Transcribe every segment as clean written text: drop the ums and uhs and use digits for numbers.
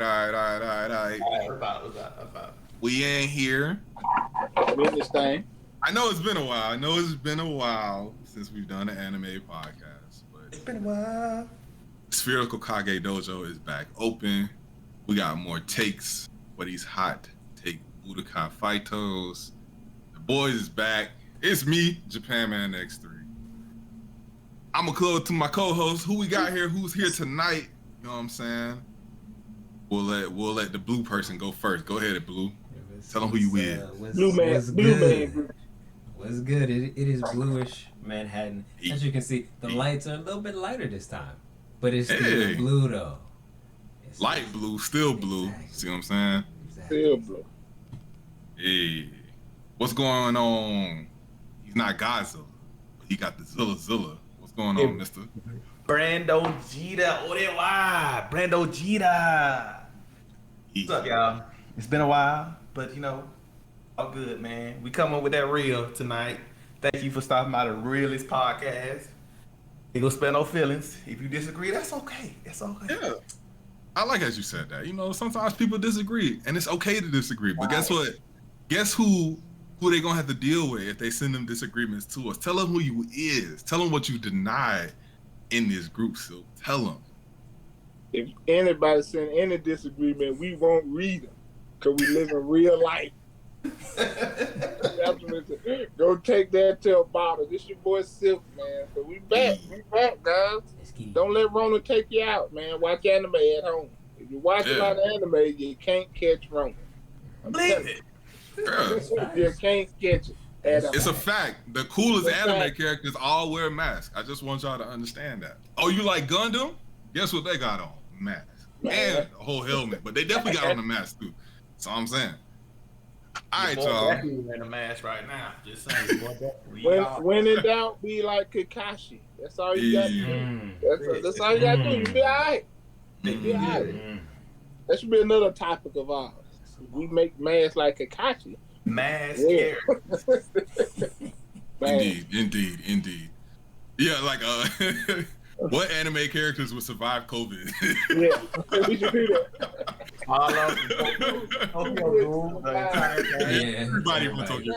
Alright, what's up? We in here. Doing this thing. I know it's been a while since we've done an anime podcast, but It's been a while. Spherical Kage Dojo is back open. We got more takes for these hot take Budokai Fightos. The Boiz is back. It's me, Japan Man X3. I'm gonna close to my co-host. Who we got here? Who's here tonight? You know what I'm saying? We'll let the blue person go first. Go ahead, Blue. Tell them who you is. Blue man. What's good? It is bluish Manhattan. As you can see, the lights are a little bit lighter this time, but it's still blue though. It's light blue, still blue. Exactly. See what I'm saying? Exactly. Still blue. Hey, what's going on? He's not Godzilla, but he got the Zilla. What's going on, Mister? Brando Jita, Orewa, Brando Jita. What's up, y'all? It's been a while, but all good, man. We coming with that real tonight. Thank you for stopping by the Realest Podcast. Ain't gonna spare no feelings. If you disagree, that's okay. That's okay. Yeah, I like as you said that. Sometimes people disagree, and it's okay to disagree. But guess what? Guess who they gonna have to deal with if they send them disagreements to us? Tell them who you is. Tell them what you denied in this group. So tell them. If anybody send any disagreement, we won't read them because we live in real life. Go take that to a bottle. This your boy Silk, man. So we back, guys. Don't let Rona take you out, man. Watch anime at home. If you watch a lot of anime, you can't catch Rona. Believe it. You can't catch it. It's a fact. The coolest anime characters all wear masks. I just want y'all to understand that. Oh, you like Gundam? Guess what they got on? Mask. And a whole helmet. But they definitely got on the mask too. That's all I'm saying. All right, y'all. Definitely wearing a mask right now. Just saying. When in doubt, be like Kakashi. That's all you got to do. That's all you got to do. You be all right. You be all right. That should be another topic of ours. We make masks like Kakashi. Mask Indeed. Yeah, like what anime characters would survive COVID? Yeah, we should do that. Everybody from Tokyo.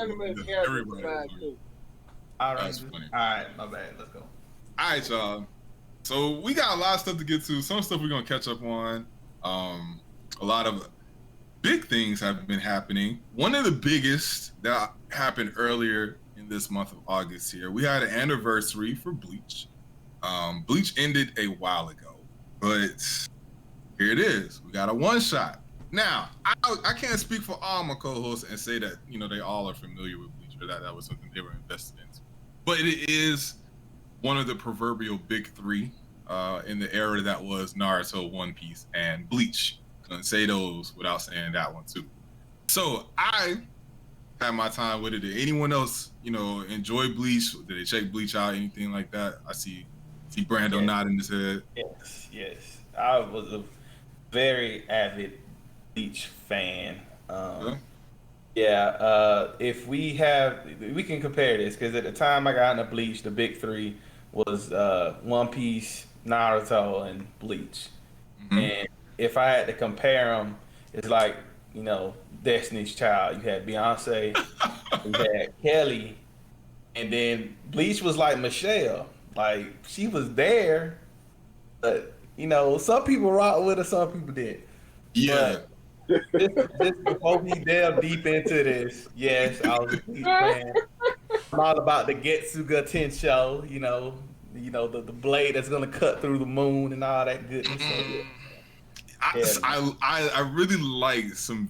Everybody. All right, my bad. Let's go. All right, y'all. So we got a lot of stuff to get to. Some stuff we're gonna catch up on. A lot of big things have been happening. One of the biggest that happened earlier in this month of August here, we had an anniversary for Bleach. Bleach ended a while ago, but here it is. We got a one-shot. Now, I can't speak for all my co-hosts and say that, they all are familiar with Bleach or that was something they were invested into. But it is one of the proverbial big three in the era that was Naruto, One Piece, and Bleach. Couldn't say those without saying that one too. So I had my time with it. Did anyone else, enjoy Bleach? Did they check Bleach out? Anything like that? I see Brando nodding his head. Yes. I was a very avid Bleach fan. If we can compare this because at the time I got into Bleach, the big three was One Piece, Naruto, and Bleach. Mm-hmm. And if I had to compare them, it's like, Destiny's Child. You had Beyonce, you had Kelly, and then Bleach was like Michelle. Like, she was there, but, some people rock with her, some people did. Yeah. Just before we delve deep into this, yes, I was a Bleach fan. I'm all about the Getsuga Tensho, the blade that's going to cut through the moon and all that goodness. I really like some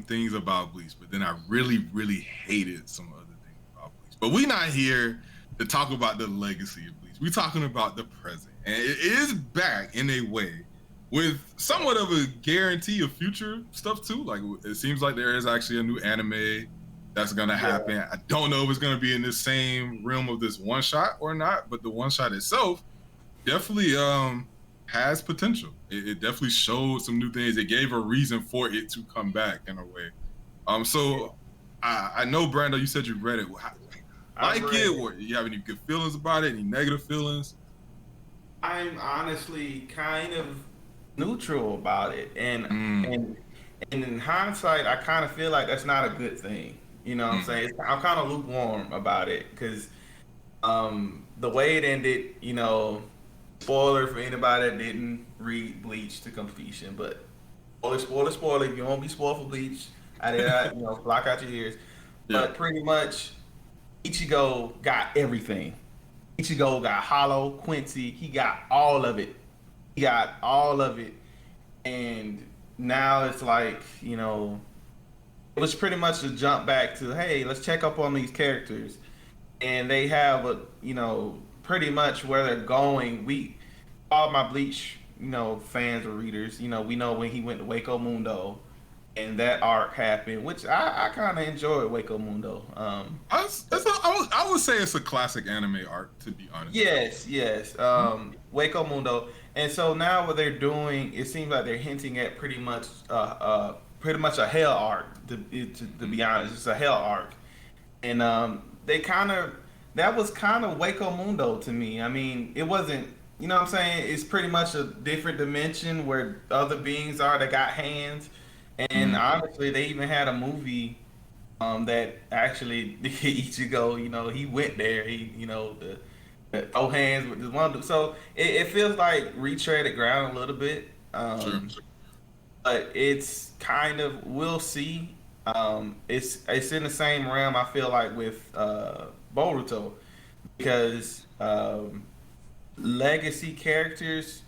things about Bleach, but then I really, really hated some other things about Bleach. But we're not here to talk about the legacy of Bleach. We're talking about the present. And it is back in a way with somewhat of a guarantee of future stuff too. Like, it seems like there is actually a new anime that's going to happen. I don't know if it's going to be in the same realm of this one shot or not, but the one shot itself definitely has potential. It definitely showed some new things. It gave a reason for it to come back in a way. So I know, Brando, you said you read it. Or you have any good feelings about it? Any negative feelings? I'm honestly kind of neutral about it, and in hindsight, I kind of feel like that's not a good thing. You know what I'm saying? I'm kind of lukewarm about it because the way it ended, you know, spoiler for anybody that didn't read Bleach to completion, but spoiler. If you won't be spoiled for Bleach, I did that, you know, block out your ears. Yeah. But pretty much, Ichigo got everything. Ichigo got Hollow, Quincy. He got all of it. And now it's like, you know, it was pretty much a jump back to, hey, let's check up on these characters. And they have a, you know, pretty much where they're going. All my Bleach, you know, fans or readers, you know, we know when he went to Waco Mundo and that arc happened, which I kind of enjoyed Waco Mundo. I would say it's a classic anime arc, to be honest. Yes. Waco Mundo. And so now what they're doing, it seems like they're hinting at pretty much a hell arc, to be honest. It's a hell arc. And that was kind of Waco Mundo to me. I mean, it wasn't, you know what I'm saying? It's pretty much a different dimension where other beings are that got hands. And honestly, they even had a movie that actually Ichigo, you know, he went there. He, you know, the throw hands with this one. So it feels like retreaded ground a little bit. But it's kind of, we'll see. It's in the same realm, I feel like, with Boruto, because legacy characters,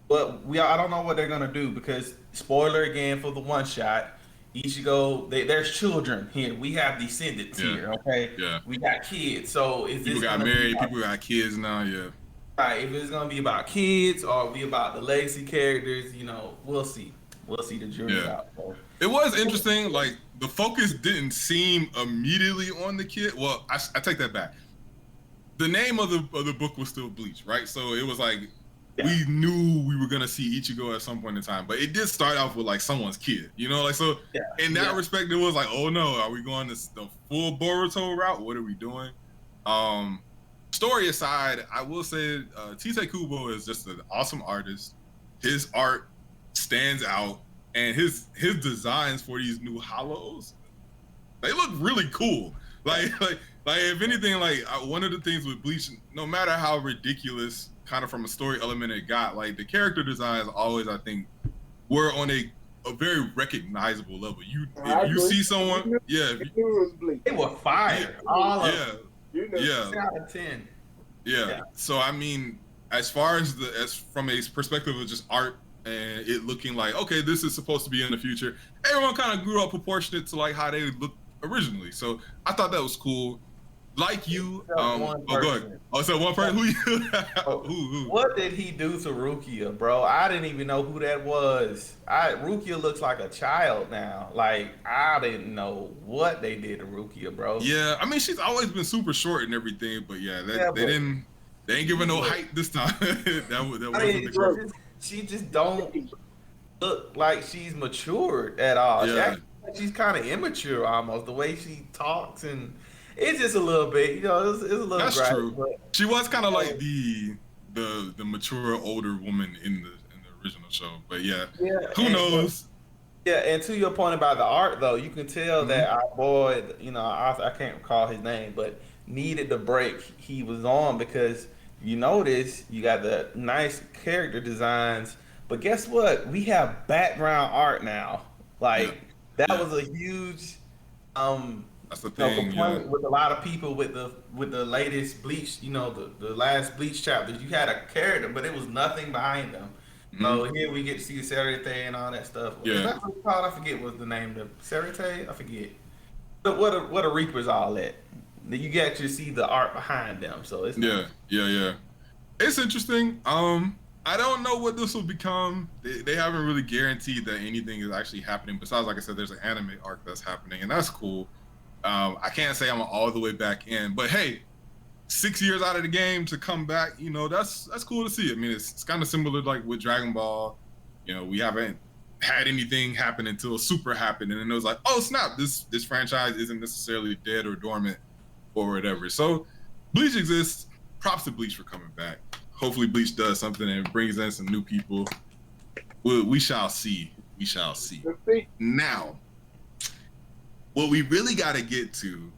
but I don't know what they're gonna do, because spoiler again for the one shot, Ichigo, there's children here. We have descendants here, okay? Yeah. We got kids. So people got married, people got kids now, yeah. Right, if it's gonna be about kids or be about the legacy characters, you know, we'll see. We'll see the jury's out. So. It was interesting, like the focus didn't seem immediately on the kid. Well, I take that back. The name of the book was still Bleach, right? So it was like we knew we were gonna see Ichigo at some point in time, but it did start off with like someone's kid, you know, like so. In that respect, it was like, oh no, are we going the full Boruto route? What are we doing? Story aside, I will say Tite Kubo is just an awesome artist. His art stands out, and his designs for these new hollows, they look really cool. Like if anything, like one of the things with Bleach, no matter how ridiculous kind of from a story element it got, like the character designs always, I think, were on a very recognizable level. If you see someone, they were fire. All of them. 10 out of 10. Yeah. So I mean, as far as from a perspective of just art and it looking like, okay, this is supposed to be in the future, everyone kind of grew up proportionate to like how they looked originally. So I thought that was cool. Like you, go ahead. Oh, so one person, who? What did he do to Rukia, bro? I didn't even know who that was. Rukia looks like a child now. Like, I didn't know what they did to Rukia, bro. Yeah, I mean, she's always been super short and everything, but they ain't giving no height this time. that wasn't the group. She just don't look like she's matured at all. Yeah. She's kind of immature almost, the way she talks, and it's just a little bit, you know, it's a little. That's graphic, true. But, she was kind of like the mature older woman in the original show, but who knows? And to your point about the art, though, you can tell that our boy, you know, I can't recall his name, but needed the break he was on, because you notice you got the nice character designs, but guess what? We have background art now. Like that was a huge that's the thing, complaint with a lot of people with the latest Bleach, you know, the last Bleach chapters. You had a character, but it was nothing behind them. So here we get to see the Serite and all that stuff. Yeah. I forget what's the name. The Serite? I forget. But what a Reaper's all that. You get to see the art behind them. So it's It's interesting. I don't know what this will become. They haven't really guaranteed that anything is actually happening. Besides, like I said, there's an anime arc that's happening, and that's cool. I can't say I'm all the way back in, but hey, 6 years out of the game to come back, you know, that's cool to see. I mean, it's kind of similar like with Dragon Ball. You know, we haven't had anything happen until Super happened, and then it was like, oh snap, this franchise isn't necessarily dead or dormant or whatever. So Bleach exists. Props to Bleach for coming back. Hopefully Bleach does something and brings in some new people. we shall see. We shall see. Now, what we really got to get to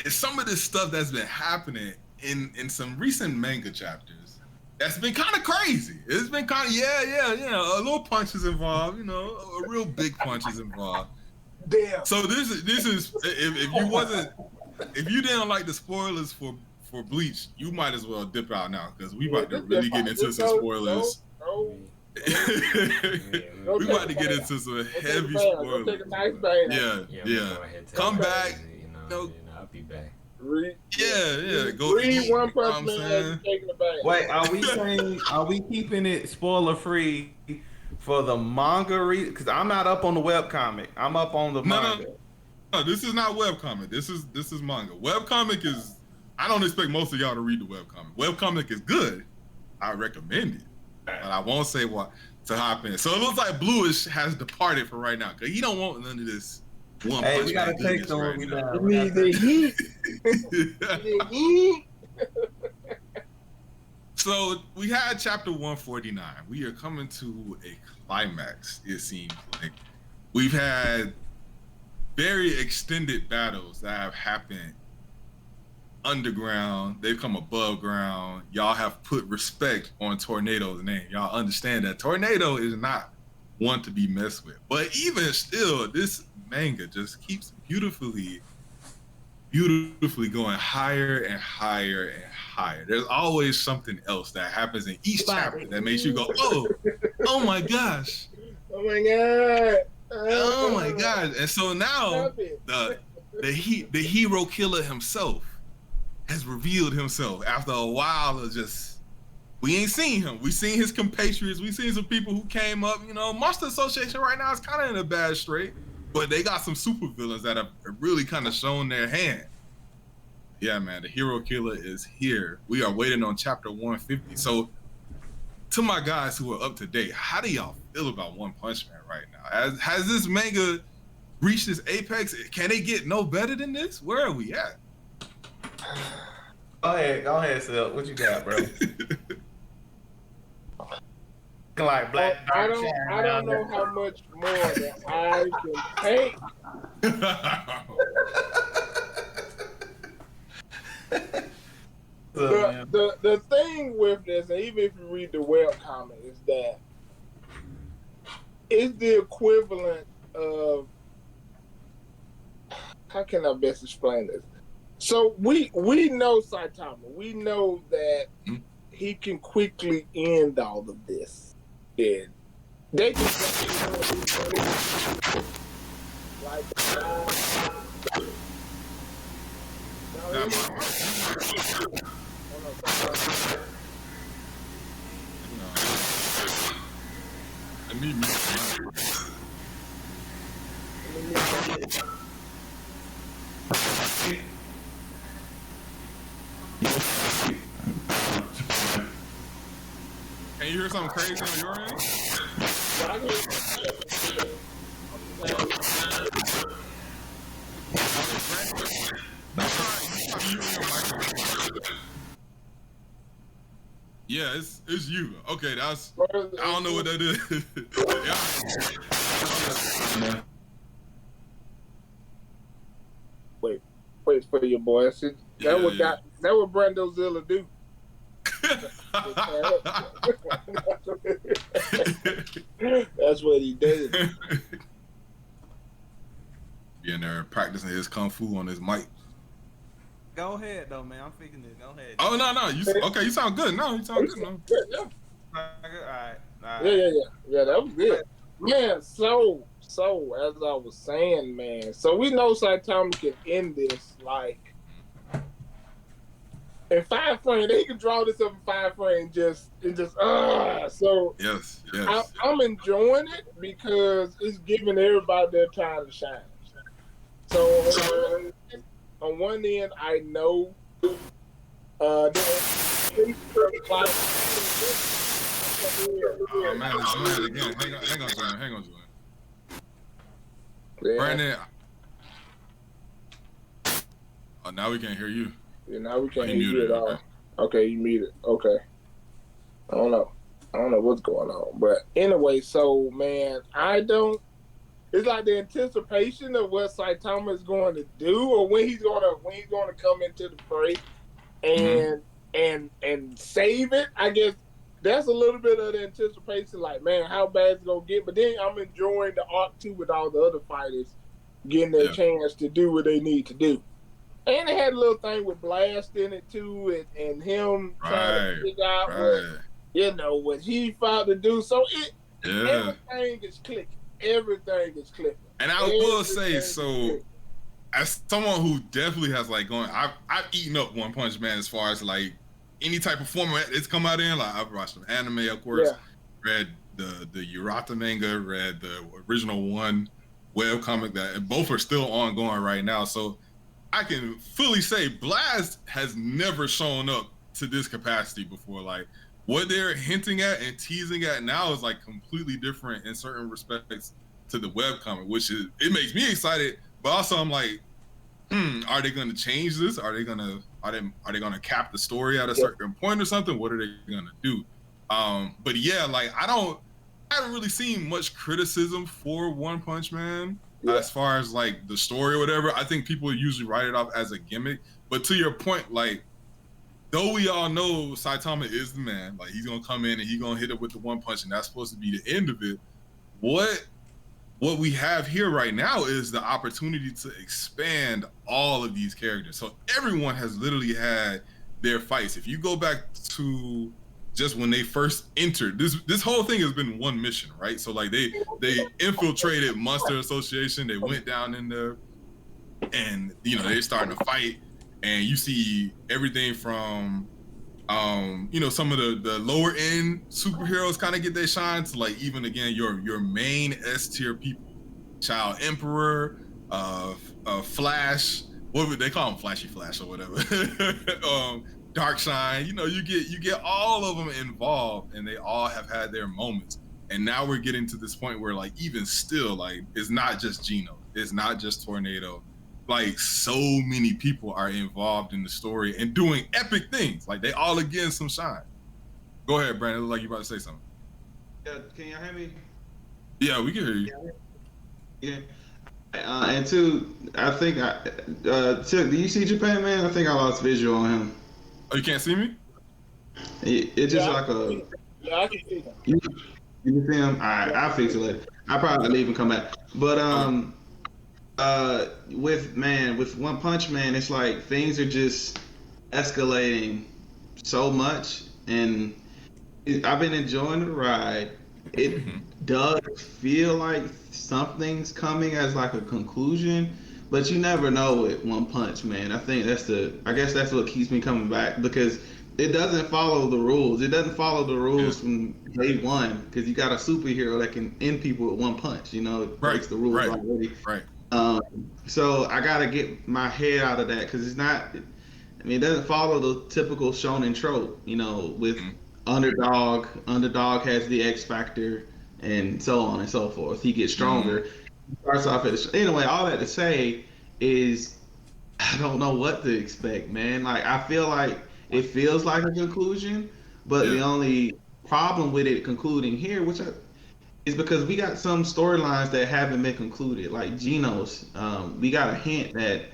is some of this stuff that's been happening in some recent manga chapters. That's been kind of crazy. It's been kind of a little punches involved. A real big punches involved. Damn. So this is if you didn't like the spoilers for Bleach, you might as well dip out now because we about to really get into some spoilers. We about to get into some heavy spoilers. Take a nice Yeah. Come back. I'll be back. Go read eat, One Punch Man as taking a bath. Wait, are we keeping it spoiler free for the manga read? Because I'm not up on the webcomic. I'm up on the manga. No, this is not webcomic. This is manga. Webcomic is. I don't expect most of y'all to read the webcomic. Webcomic is good. I recommend it, but I won't say what to hop in. So it looks like Bluish has departed for right now because he don't want none of this. One hey, punch we gotta man take the right one now. down. The heat. So we had chapter 149. We are coming to a climax, it seems like. We've had very extended battles that have happened underground. They've come above ground. Y'all have put respect on Tornado's name. Y'all understand that Tornado is not one to be messed with. But even still, this manga just keeps beautifully going higher and higher and higher. There's always something else that happens in each chapter that makes you go, oh my gosh. Oh my god. Oh my god. And so now the hero killer himself has revealed himself after a while of just, we ain't seen him. We seen his compatriots. We seen some people who came up. Monster Association right now is kind of in a bad strait, but they got some supervillains that have really kind of shown their hand. Yeah, man, the hero killer is here. We are waiting on chapter 150. So, to my guys who are up to date, how do y'all feel about One Punch Man right now? Has this manga reached its apex? Can they get no better than this? Where are we at? Go ahead, Sil. What you got, bro? Like black. I don't know how much more that I can take. The thing with this, and even if you read the webcomic, is that it's the equivalent of, how can I best explain this? So we know Saitama. We know that he can quickly end all of this. And they just like Can you hear something crazy on your end? Yeah, it's you. Okay, that's, I don't know what that is. Yeah. Wait for your boy. See, that what Brando Zilla do. That's what he did. Being there practicing his kung fu on his mic. Go ahead though, man. I'm thinking this. Go ahead. Oh no, you sound good. No, you sound good. No. Yeah. All right. Yeah, that was good. Man, so as I was saying, man, so we know Saitama can end this like in 5 frames. They can draw this up in 5 frames so yes. I'm enjoying it because it's giving everybody their time to shine. So on one end, I know Oh man, it's doing it again. Hang on, Julian. Yeah. Brandon. Oh, now we can't hear you. Yeah, now we can't hear you at all. Okay, you muted. Okay. I don't know. I don't know what's going on. But anyway, so man, it's like the anticipation of what Saitama is going to do, or when he's gonna come into the fray and save it. I guess that's a little bit of the anticipation. Like, man, how bad it's gonna get? But then I'm enjoying the arc too with all the other fighters getting their chance to do what they need to do. And it had a little thing with Blast in it too, and him trying to figure out what he fought to do. So everything is clicking. Everything is clicking. And I will say, so as someone who definitely has like I've eaten up One Punch Man as far as like any type of format it's come out in. Like I've watched some anime, of course, read the Urata manga, read the original one webcomic and both are still ongoing right now. So I can fully say Blast has never shown up to this capacity before. Like what they're hinting at and teasing at now is like completely different in certain respects to the webcomic, it makes me excited, but also I'm like, are they going to change this? Are they going to cap the story at a certain point or something? What are they going to do? But yeah, like I haven't really seen much criticism for One Punch Man as far as like the story or whatever. I think people usually write it off as a gimmick, but to your point, like, though we all know Saitama is the man, like he's gonna come in and he's gonna hit it with the one punch, and that's supposed to be the end of it. What we have here right now is the opportunity to expand all of these characters. So everyone has literally had their fights. If you go back to just when they first entered, this whole thing has been one mission, right? So like they infiltrated Monster Association, they went down in there, and they're starting to fight. And you see everything from, some of the lower end superheroes kind of get their shine to like even again your main S tier people, Child Emperor, Flash. What would they call him? Flashy Flash or whatever. Darkshine. You get all of them involved, and they all have had their moments. And now we're getting to this point where like even still like it's not just Gino, it's not just Tornado. Like so many people are involved in the story and doing epic things. Like they all are getting some shine. Go ahead, Brandon. It looks like you about to say something. Yeah, can y'all hear me? Yeah, we can hear you. Yeah. And two, I think Tick, do you see Japan Man? I think I lost visual on him. Oh, you can't see me? It's just like Yeah, I can see him. You can see him? All right, I'll fix it later. I'll probably leave and come back. But with One Punch Man, it's like things are just escalating so much, and I've been enjoying the ride. It does feel like something's coming as like a conclusion, but you never know with One Punch Man. I guess that's what keeps me coming back, because it doesn't follow the rules. It doesn't follow the rules from day one, because you got a superhero that can end people with one punch. It breaks the rules already. Right. So I gotta get my head out of that, because it's not. It doesn't follow the typical shonen trope. With underdog has the X factor, and so on and so forth. He gets stronger. He starts off anyway. All that to say is, I don't know what to expect, man. Like I feel like it feels like a conclusion, but the only problem with it concluding here, is because we got some storylines that haven't been concluded, like Geno's. We got a hint that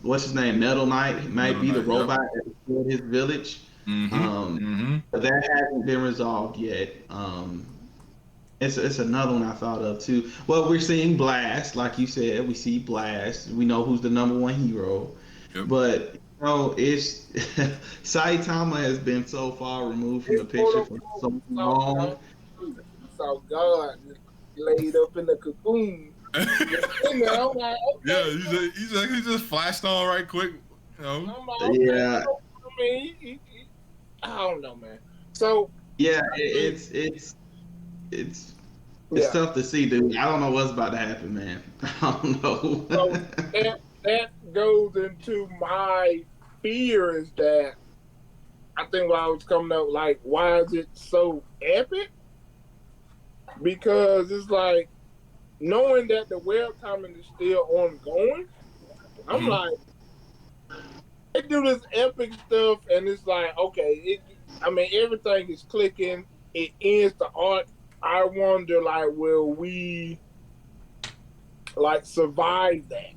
what's his name, Metal Knight, might be the robot that destroyed his village. But that hasn't been resolved yet. It's another one I thought of too. Well, we're seeing Blast, like you said. We see Blast. We know who's the number one hero. Yep. But it's Saitama has been so far removed from the picture for so long. Saw God laid up in the cocoon. Like, okay. He just flashed on right quick. Yeah. I don't know, man. So it's tough to see, dude. I don't know what's about to happen, man. I don't know. So that goes into my fear, is that I think while I was coming up, like, why is it so epic? Because it's like, knowing that the webcomic is still ongoing, I'm like, they do this epic stuff, and it's like, okay, everything is clicking. it ends the arc, I wonder, like, will we, like, survive that?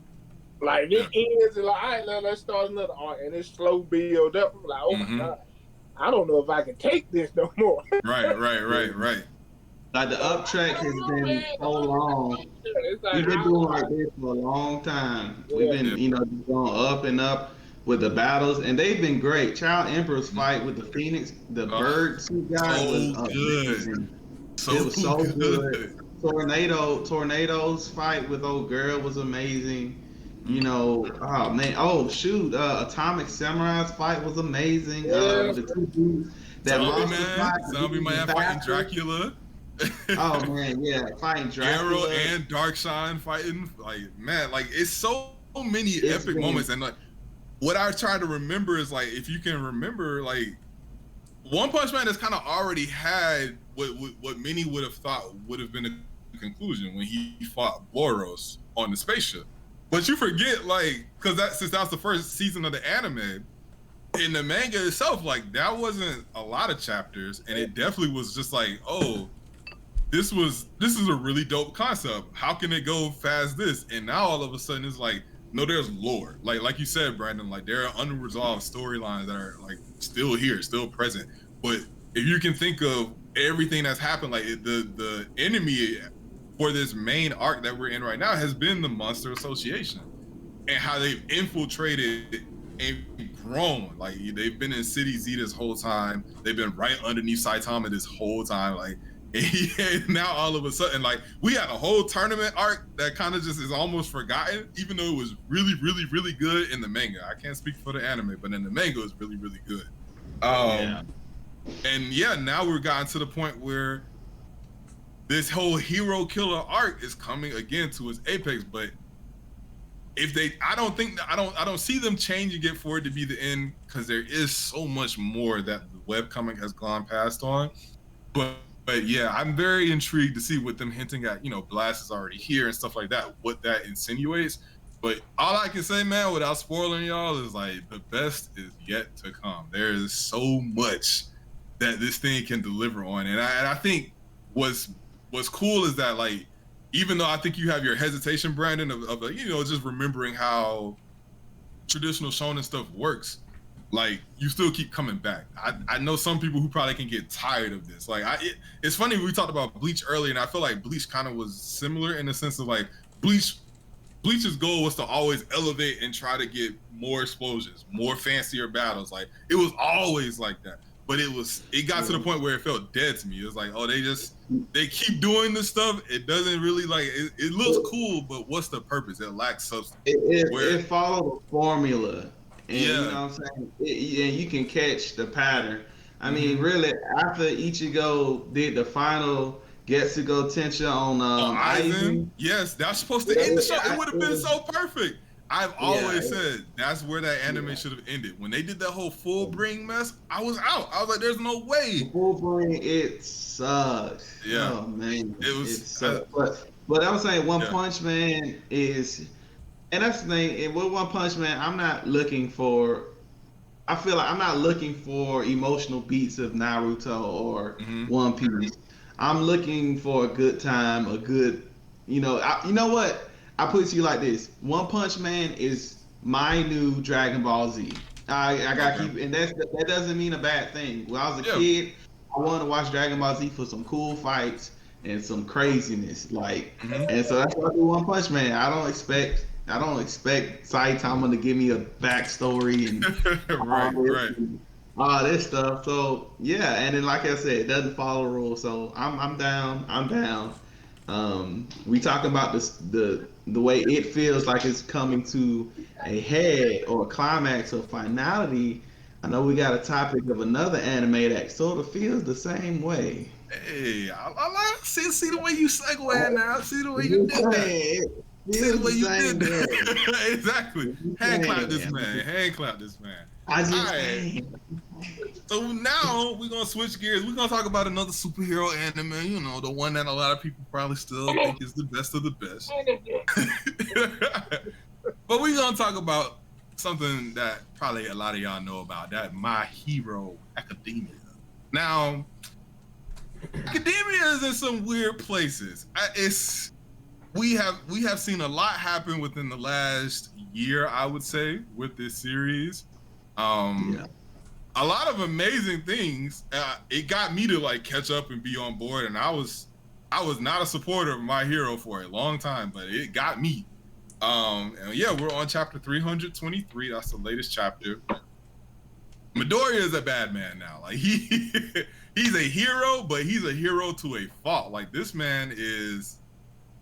Like, it ends, and like, all right, now let's start another arc, and it's slow build up. I'm like, oh my God, I don't know if I can take this no more. Right. Like, the up track has been so long. Like, We've been doing like this for a long time. We've been, going up and up with the battles, and they've been great. Child Emperor's fight with the Phoenix, the bird suit guy, was amazing. It was so good. Tornado's fight with old girl was amazing. Oh man, Atomic Samurai's fight was amazing. The two dudes, that Zombie man fighting Dracula. Oh man, yeah, fighting Dracula. Arrow and Darkshine fighting, it's so many epic moments. And like, what I try to remember is, like, if you can remember, like, One Punch Man has kind of already had what many would have thought would have been a conclusion when he fought Boros on the spaceship. But you forget, like, since that was the first season of the anime, in the manga itself, like, that wasn't a lot of chapters, and it definitely was just like, oh, this is a really dope concept. How can it go past this? And now all of a sudden it's like, no, there's lore. Like you said, Brandon, like, there are unresolved storylines that are, like, still here, still present. But if you can think of everything that's happened, like, the enemy for this main arc that we're in right now has been the Monster Association, and how they've infiltrated and grown. Like, they've been in City Z this whole time. They've been right underneath Saitama this whole time. Like, and now all of a sudden, like, we had a whole tournament arc that kind of just is almost forgotten, even though it was really, really, really good in the manga. I can't speak for the anime, but in the manga, it was really, really good. And yeah, now we've gotten to the point where this whole hero killer arc is coming again to its apex. But if I don't see them changing it for it to be the end, because there is so much more that the webcomic has gone past on. But yeah, I'm very intrigued to see what them hinting at, Blast is already here and stuff like that, what that insinuates. But all I can say, man, without spoiling y'all, is like, the best is yet to come. There is so much that this thing can deliver on. And I think what's cool is that, like, even though I think you have your hesitation, Brandon, of just remembering how traditional shonen stuff works, like, you still keep coming back. I know some people who probably can get tired of this. Like, it's funny, we talked about Bleach earlier, and I feel like Bleach kind of was similar in the sense of, like, Bleach's goal was to always elevate and try to get more explosions, more fancier battles. Like, it was always like that. But it got to the point where it felt dead to me. It was like, oh, they keep doing this stuff. It doesn't really, like, it looks cool, but what's the purpose? It lacks substance. It followed a formula. And you know what I'm saying? And you can catch the pattern. I mean, really, after Ichigo did the final Getsugo Tensha on Aizen. Yes, that's supposed to end the show. It would have been so perfect. I've always said that's where that anime should have ended. When they did that whole full bring mess, I was out. I was like, there's no way. The full bring, it sucks. Yeah. Oh, man. It sucks. But I was saying One Punch Man is... And that's the thing, with One Punch Man, I feel like I'm not looking for emotional beats of Naruto or One Piece. I'm looking for a good time, a good, you know what? I put it to you like this. One Punch Man is my new Dragon Ball Z. I gotta keep, and that doesn't mean a bad thing. When I was a kid, I wanted to watch Dragon Ball Z for some cool fights and some craziness, like, and so that's why I do One Punch Man. I don't expect Saitama to give me a backstory and all this stuff. So yeah, and then like I said, it doesn't follow rules. So I'm down. We talk about the way it feels like it's coming to a head or a climax or finality. I know we got a topic of another anime that sort of feels the same way. Hey, I see the way you segue now. See the way you did that. See the way you did that. Exactly. Hand clap this man. All right. So now we're gonna switch gears. We're gonna talk about another superhero anime. You know, the one that a lot of people probably still think is the best of the best. But we're gonna talk about something that probably a lot of y'all know about. That My Hero Academia. Now, academia is in some weird places. We have seen a lot happen within the last year, I would say, with this series. A lot of amazing things. It got me to like catch up and be on board, and I was not a supporter of My Hero for a long time, but it got me. And yeah, we're on chapter 323. That's the latest chapter. Midoriya is a bad man now. Like he's a hero, but he's a hero to a fault. Like this man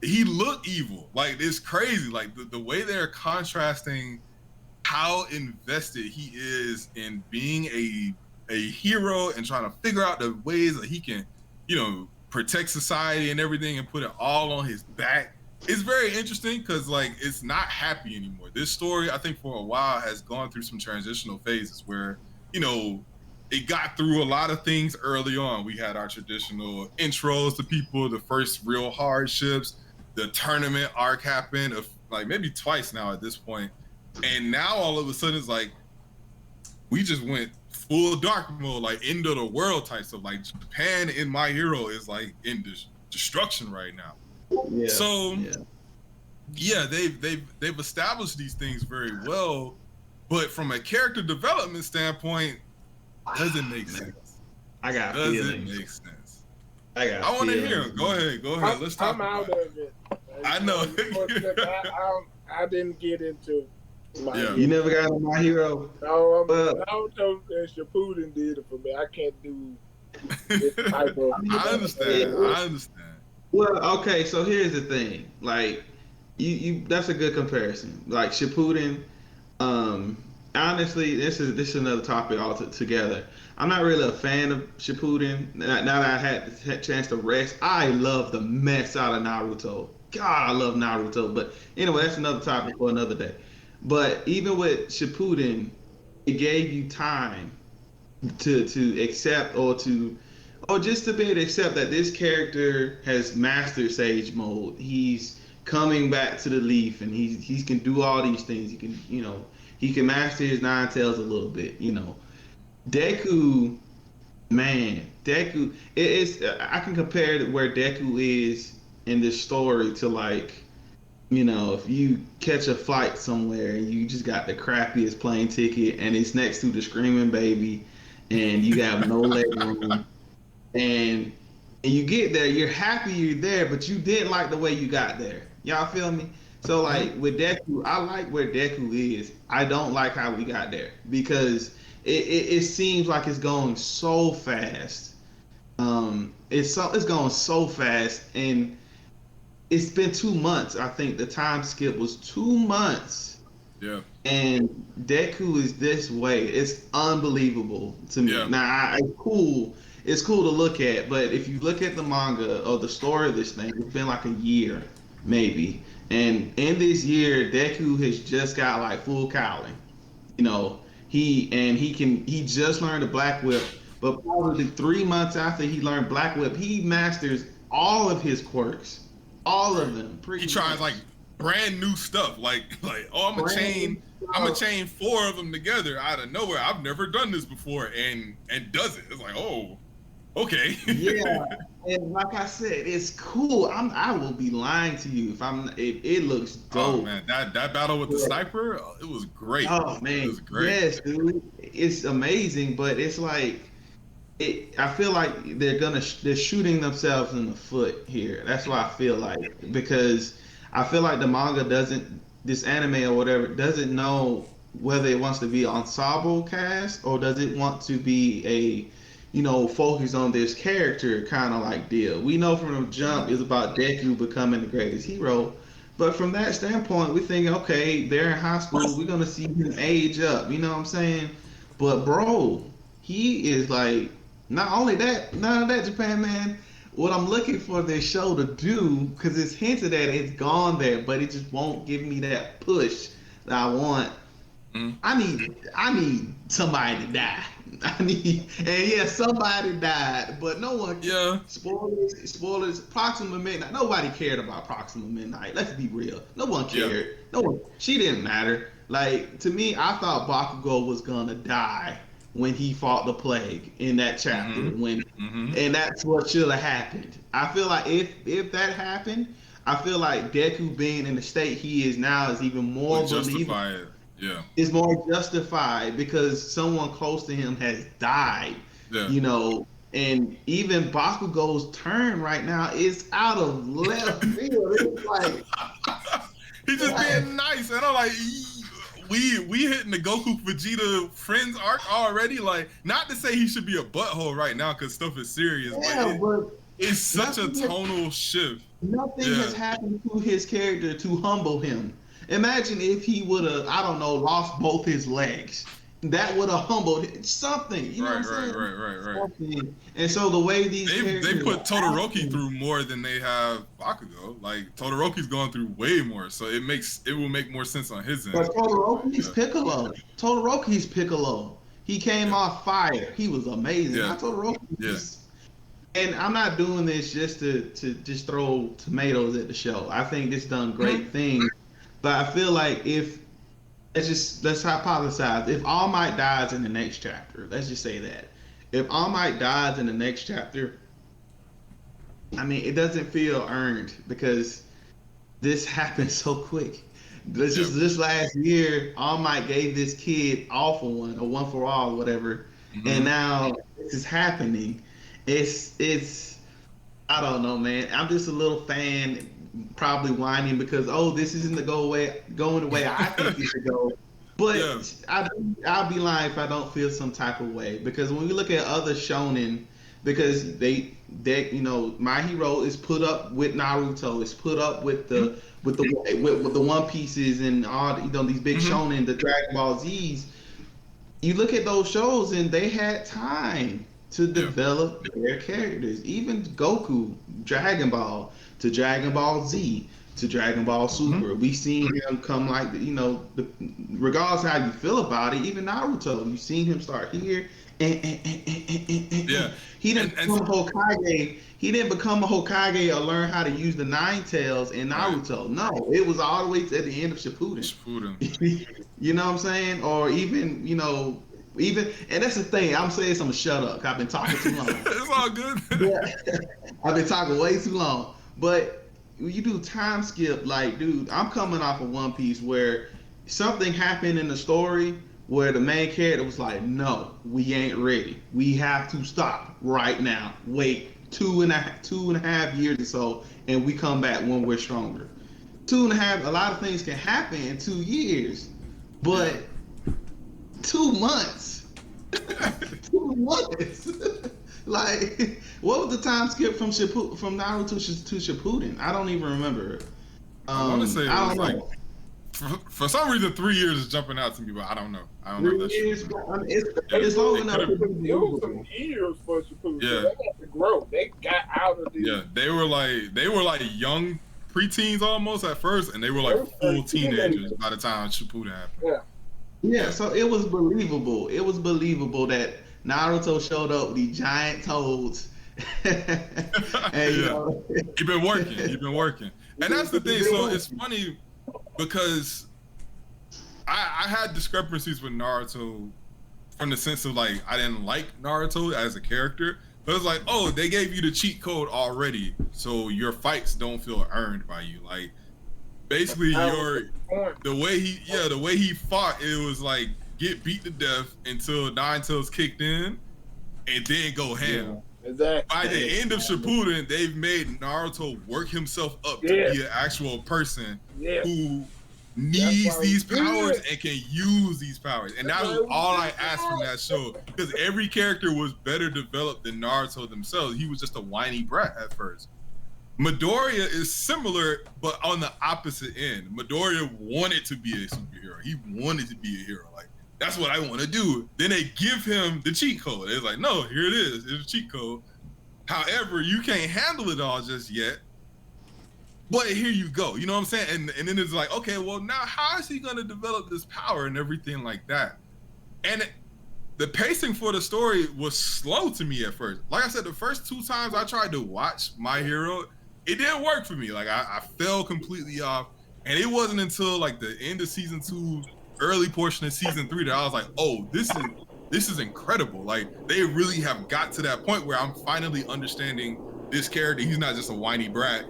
he look evil. Like it's crazy. Like the way they're contrasting how invested he is in being a hero and trying to figure out the ways that he can, protect society and everything and put it all on his back. It's very interesting because like it's not happy anymore. This story, I think, for a while has gone through some transitional phases where, it got through a lot of things early on. We had our traditional intros to people, the first real hardships, the tournament arc happened like maybe twice now at this point. And now all of a sudden it's like we just went full dark mode, like end of the world type stuff. Like Japan in My Hero is like in destruction right now. Yeah. So yeah, they've established these things very well, but from a character development standpoint, doesn't make sense. I got doesn't make sense. I want to hear him. Go ahead. Let's talk about it. I know. I didn't get into My Hero. You never got on My Hero? No, Shippuden did it for me. I can't do this type of... I understand. Well, okay, so here's the thing. Like, you that's a good comparison. Like, Shippuden, honestly, this is another topic altogether. I'm not really a fan of Shippuden. Now that I had the chance to rest, I love the mess out of Naruto. God, I love Naruto. But anyway, that's another topic for another day. But even with Shippuden, it gave you time to accept or just to be able to accept that this character has mastered Sage Mode. He's coming back to the Leaf, and he can do all these things. He can, he can master his Nine Tails a little bit. Deku, man, Deku. I can compare where Deku is in this story to like, if you catch a flight somewhere and you just got the crappiest plane ticket and it's next to the screaming baby, and you have no leg room. And you get there, you're happy you're there, but you didn't like the way you got there. Y'all feel me? So like with Deku, I like where Deku is. I don't like how we got there because it seems like it's going so fast. It's going so fast, and it's been 2 months. I think the time skip was 2 months. Yeah. And Deku is this way. It's unbelievable to me. Yeah. Now it's cool. It's cool to look at, but if you look at the manga or the story of this thing, it's been like a year, maybe. And in this year, Deku has just got like full cowling. He just learned the Black Whip, but probably 3 months after he learned Black Whip, he masters all of his quirks, all of them. He tries like brand new stuff, like I'm gonna chain 4 of them together out of nowhere. I've never done this before, and does it. It's like, oh. Okay. Yeah, and like I said, it's cool. I will be lying to you if it looks dope. Oh man, that battle with the sniper, it was great. Oh man, it was great. Yes, dude, it's amazing. But it's like, I feel like they're shooting themselves in the foot here. That's what I feel like, because I feel like the manga this anime or whatever doesn't know whether it wants to be ensemble cast or does it want to be a focus on this character kind of like deal. We know from the jump it's about Deku becoming the greatest hero, but from that standpoint, we think, okay, they're in high school, we're gonna see him age up. You know what I'm saying? But bro, he is like, not only that, none of that, Japan man. What I'm looking for this show to do, because it's hinted at, it's gone there, but it just won't give me that push that I want. I need somebody to die. Somebody died, but no one. Yeah. Spoilers. Proxima Midnight. Nobody cared about Proxima Midnight. Let's be real. No one cared. Yeah. No one. She didn't matter. Like, to me, I thought Bakugo was gonna die when he fought the plague in that chapter. And that's what should have happened. I feel like if that happened, I feel like Deku being in the state he is now is even more believable. Yeah, is more justified because someone close to him has died. Yeah. You know, and even Bakugo's turn right now is out of left field. It's like he's just being nice, and I'm like, we hitting the Goku Vegeta friends arc already. Like, not to say he should be a butthole right now because stuff is serious, but it's such a tonal shift. Nothing has happened to his character to humble him. Imagine if he would have, I don't know, lost both his legs. That would have humbled something. You know what I'm saying? Right. And so the way they put Todoroki through more than they have Bakugo. Like, Todoroki's going through way more, so it will make more sense on his end. But Todoroki's Piccolo. Todoroki's Piccolo. He came off fire. He was amazing. Yeah. Todoroki. And I'm not doing this just to just throw tomatoes at the show. I think this done great things. But I feel like let's hypothesize. If All Might dies in the next chapter, let's just say that. If All Might dies in the next chapter, I mean, it doesn't feel earned because this happened so quick. Just this last year, All Might gave this kid All for One or One for All or whatever, and now this is happening. It's I don't know, man. I'm just a little fan. Probably whining because this isn't going the way I think it should go. But I'll be lying if I don't feel some type of way because when we look at other shonen, because they you know, My Hero is put up with Naruto, it's put up with the One Pieces and all, you know, these big shonen, the Dragon Ball Z's. You look at those shows and they had time to develop their characters. Even Goku, Dragon Ball, to Dragon Ball Z, to Dragon Ball Super. We've seen him come like, you know, regardless of how you feel about it, even Naruto, you've seen him start here. He didn't become a Hokage. He didn't become a Hokage or learn how to use the Nine Tails in Naruto. No, it was all the way to the end of Shippuden. You know what I'm saying? Or even, you know, and that's the thing. I'm saying I'm gonna shut up. I've been talking too long. It's all good. I've been talking way too long. But when you do time skip, like, dude, I'm coming off of One Piece where something happened in the story where the main character was like, no, we ain't ready. We have to stop right now. Wait 2.5 years or so, and we come back when we're stronger. 2.5, a lot of things can happen in 2 years, but 2 months. 2 months. Like, what was the time skip from Naruto to Shippuden? I don't even remember. I want to say it was like, for some reason, 3 years is jumping out to me, but I don't know. I don't know if that's true. I mean, it's long enough. It was some years for Shippuden. Yeah. They had to grow. They got out of the. Yeah, they were like young preteens almost at first, and they were like full teenagers by the time Shippuden happened. Yeah, so it was believable. It was believable that Naruto showed up with these giant toads. And, you know, You've been working. And that's the thing. So it's funny because I had discrepancies with Naruto from the sense of like I didn't like Naruto as a character. But it's like, oh, they gave you the cheat code already, so your fights don't feel earned by you. Like basically the way he fought, it was like get beat to death until Nine Tails kicked in and then go ham. Yeah, exactly. By the end of Shippuden, they've made Naruto work himself up to be an actual person who needs these powers and can use these powers. And that was all I asked from that show. Because every character was better developed than Naruto themselves. He was just a whiny brat at first. Midoriya is similar, but on the opposite end. Midoriya wanted to be a superhero. He wanted to be a hero. Like, that's what I want to do. Then they give him the cheat code. It's like, no, here it is. It's a cheat code. However, you can't handle it all just yet. But here you go. You know what I'm saying? And then it's like, okay, well, now how is he going to develop this power and everything like that? And the pacing for the story was slow to me at first. Like I said, the first 2 times I tried to watch My Hero, it didn't work for me. Like I fell completely off. And it wasn't until like the end of season 2, early portion of season 3 that I was like, oh, this this is incredible. Like, they really have got to that point where I'm finally understanding this character. He's not just a whiny brat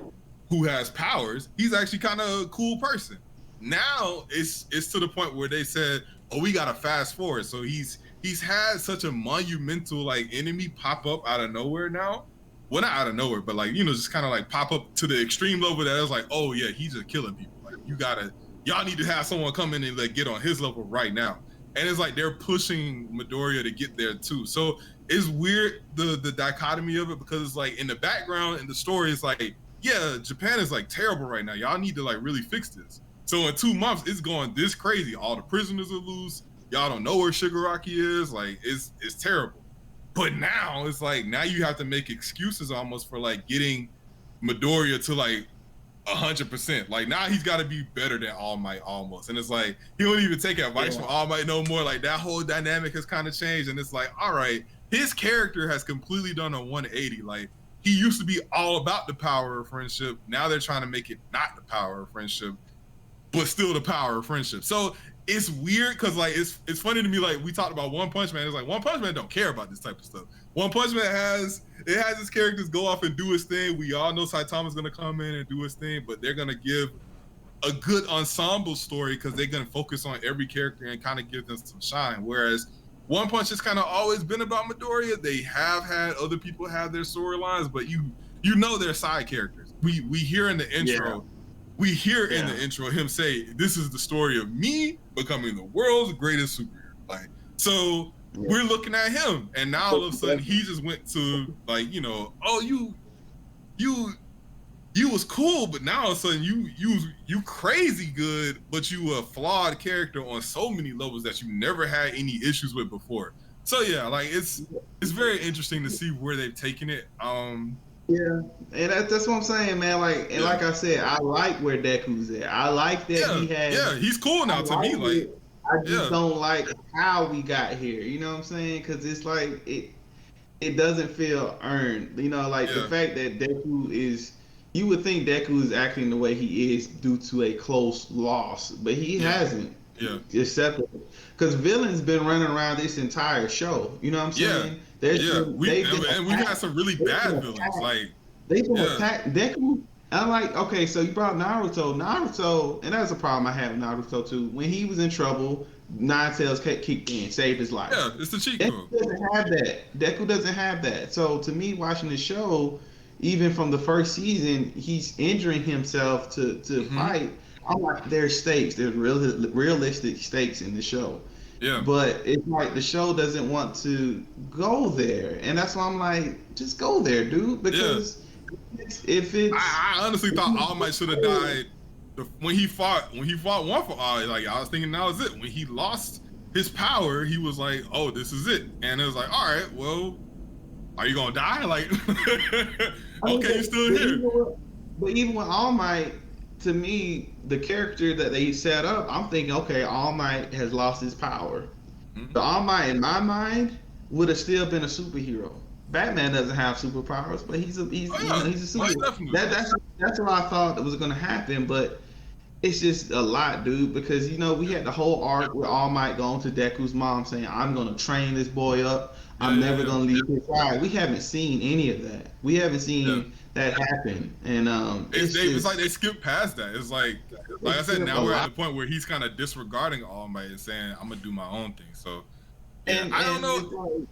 who has powers. He's actually kind of a cool person. Now it's to the point where they said, oh, we gotta fast forward. So he's had such a monumental like enemy pop up out of nowhere now. Well, not out of nowhere, but like, you know, just kind of like pop up to the extreme level that it's like, oh yeah, he's just killing people. Like, y'all need to have someone come in and like get on his level right now. And it's like they're pushing Midoriya to get there too. So it's weird, the dichotomy of it, because it's like in the background in the story, it's like, yeah, Japan is like terrible right now. Y'all need to like really fix this. So in 2 months, it's going this crazy. All the prisoners are loose. Y'all don't know where Shigaraki is. Like, it's terrible. But now it's like, now you have to make excuses almost for like getting Midoriya to like 100%. Like, now he's got to be better than All Might almost. And it's like, he don't even take advice from All Might no more. Like, that whole dynamic has kind of changed. And it's like, all right, his character has completely done a 180. Like, he used to be all about the power of friendship. Now they're trying to make it not the power of friendship, but still the power of friendship. So it's weird because like it's funny to me. Like, we talked about One Punch Man. It's like One Punch Man don't care about this type of stuff. One Punch Man has his characters go off and do his thing. We all know Saitama's gonna come in and do his thing, but they're gonna give a good ensemble story because they're gonna focus on every character and kind of give them some shine. Whereas One Punch has kind of always been about Midoriya. They have had other people have their storylines, but you know they're side characters. We hear in the intro. Yeah. We hear in the intro him say, "This is the story of me becoming the world's greatest superhero." Like, so we're looking at him, and now all of a sudden he just went to like, you know, oh, you was cool, but now all of a sudden you crazy good, but you a flawed character on so many levels that you never had any issues with before. So yeah, like it's very interesting to see where they've taken it. Yeah, and that's what I'm saying, man. Like, and like I said, I like where Deku's at. I like that he has. Yeah, he's cool now to me. Like, I just don't like how we got here. You know what I'm saying? Because it's like it doesn't feel earned. You know, like the fact that Deku is. You would think Deku is acting the way he is due to a close loss, but he hasn't. Yeah. Accepted it. Because villains been running around this entire show. You know what I'm saying? We've had some really bad villains. Like, they've been attacked. Deku. I'm like, okay, so you brought Naruto, and that's a problem I have with Naruto too. When he was in trouble, Nine Tails kicked in, saved his life. Yeah, it's the cheat code. Deku doesn't have that. Deku doesn't have that. So to me, watching the show, even from the first season, he's injuring himself to fight. I'm like, there's stakes. There's realistic stakes in the show. Yeah. But it's like the show doesn't want to go there, and that's why I'm like, just go there, dude. Because if it's, I honestly thought All Might should have died when he fought One for All. Like, I was thinking that was it. When he lost his power, he was like, oh, this is it. And it was like, all right, well, are you gonna die? Like, okay, you're still here. But even with All Might, to me, the character that they set up, I'm thinking, okay, All Might has lost his power. The All Might, in my mind, would have still been a superhero. Batman doesn't have superpowers, but he's a superhero. That's what I thought was going to happen, but it's just a lot, dude. Because we had the whole arc with All Might going to Deku's mom saying, "I'm going to train this boy up. I'm never going to leave his side." We haven't seen any of that. We haven't seen that happen, and it's like they skipped past that. It's like I said, now we're at the point where he's kind of disregarding All Might and saying, "I'm gonna do my own thing." So, I don't know.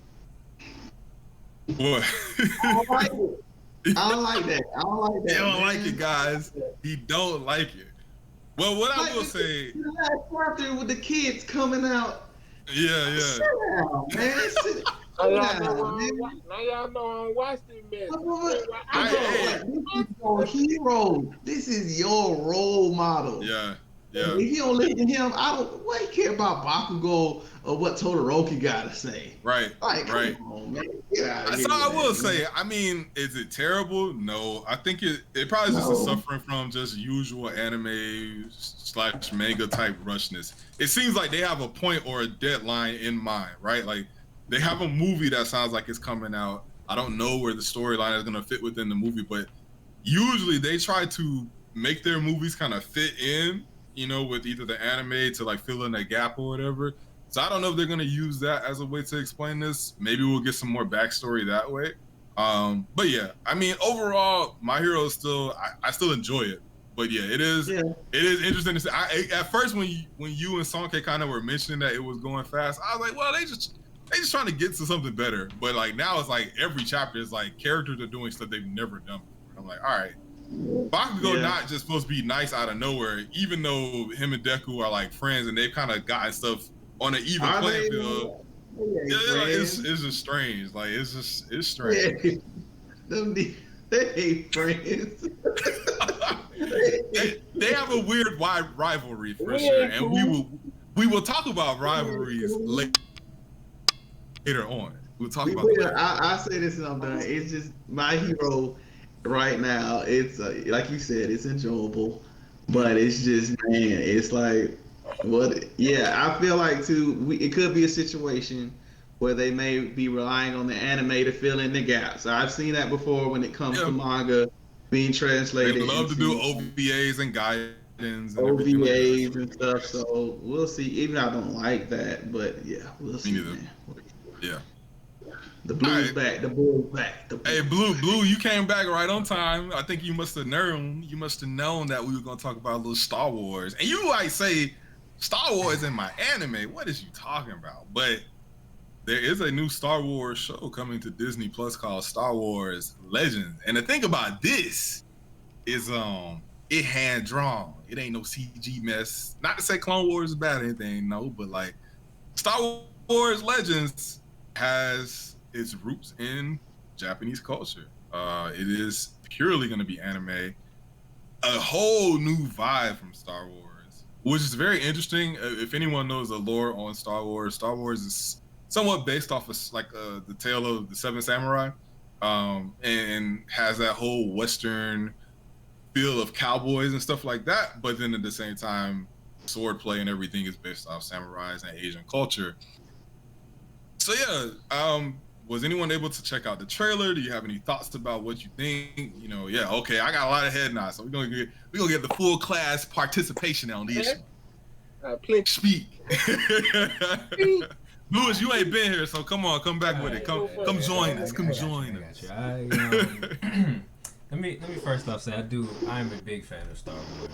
What? I don't like it. I don't like that. He don't like it, guys. He don't like it. Well, what I will say, that chapter with the kids coming out. Yeah. Sit down, man. Now y'all know I don't watch this mess. This is your hero. This is your role model. Yeah. If you don't listen to him, I don't care about Bakugo or what Todoroki gotta say. Right. Like, come on, man. Get out of here, I will say, I mean, is it terrible? No. I think it probably is just suffering from just usual anime / manga type rushness. It seems like they have a point or a deadline in mind, right? Like, they have a movie that sounds like it's coming out. I don't know where the storyline is going to fit within the movie, but usually they try to make their movies kind of fit in, with either the anime to like fill in a gap or whatever. So I don't know if they're gonna use that as a way to explain this. Maybe we'll get some more backstory that way. But yeah, I mean, overall, My Hero is still, I still enjoy it. But yeah, it is interesting to see. At first, when you and Sonke kind of were mentioning that it was going fast, I was like, well, they just trying to get to something better. But like now, it's like every chapter is like characters are doing stuff they've never done before. I'm like, all right, Bakugo not just supposed to be nice out of nowhere, even though him and Deku are like friends and they've kind of gotten stuff on an even playing field. It's just strange. Like it's strange. They ain't friends. They have a weird wide rivalry for sure, and we will talk about rivalries later on. We'll talk about that. I say this and I'm done. It's just My Hero right now. It's like you said, it's enjoyable, but it's just, man, it's like what? Yeah, I feel like too. It could be a situation where they may be relying on the anime to fill in the gaps. I've seen that before when it comes to manga being translated. They love to do OVAs and guidance and OVAs and stuff. So we'll see. Even I don't like that, but yeah, we'll see. Man. Yeah. The blue's back. The boy's back. Hey, Blue, you came back right on time. I think you must have known that we were gonna talk about a little Star Wars, and you like say Star Wars in my anime. What is you talking about? But there is a new Star Wars show coming to Disney Plus called Star Wars Legends. And the thing about this is it hand drawn. It ain't no CG mess. Not to say Clone Wars is bad or anything, no, but like Star Wars Legends has its roots in Japanese culture. It is purely going to be anime. A whole new vibe from Star Wars, which is very interesting. If anyone knows the lore on Star Wars is somewhat based off of like the tale of the Seven Samurai, and has that whole Western feel of cowboys and stuff like that. But then at the same time, swordplay and everything is based off samurais and Asian culture. So yeah, was anyone able to check out the trailer? Do you have any thoughts about what you think? You know, yeah, okay, I got a lot of head nods, so we're gonna get the full class participation on this. Speak. Louis, you ain't been here, so come back with it. Come join us. Come join us. Let me first off say I am a big fan of Star Wars.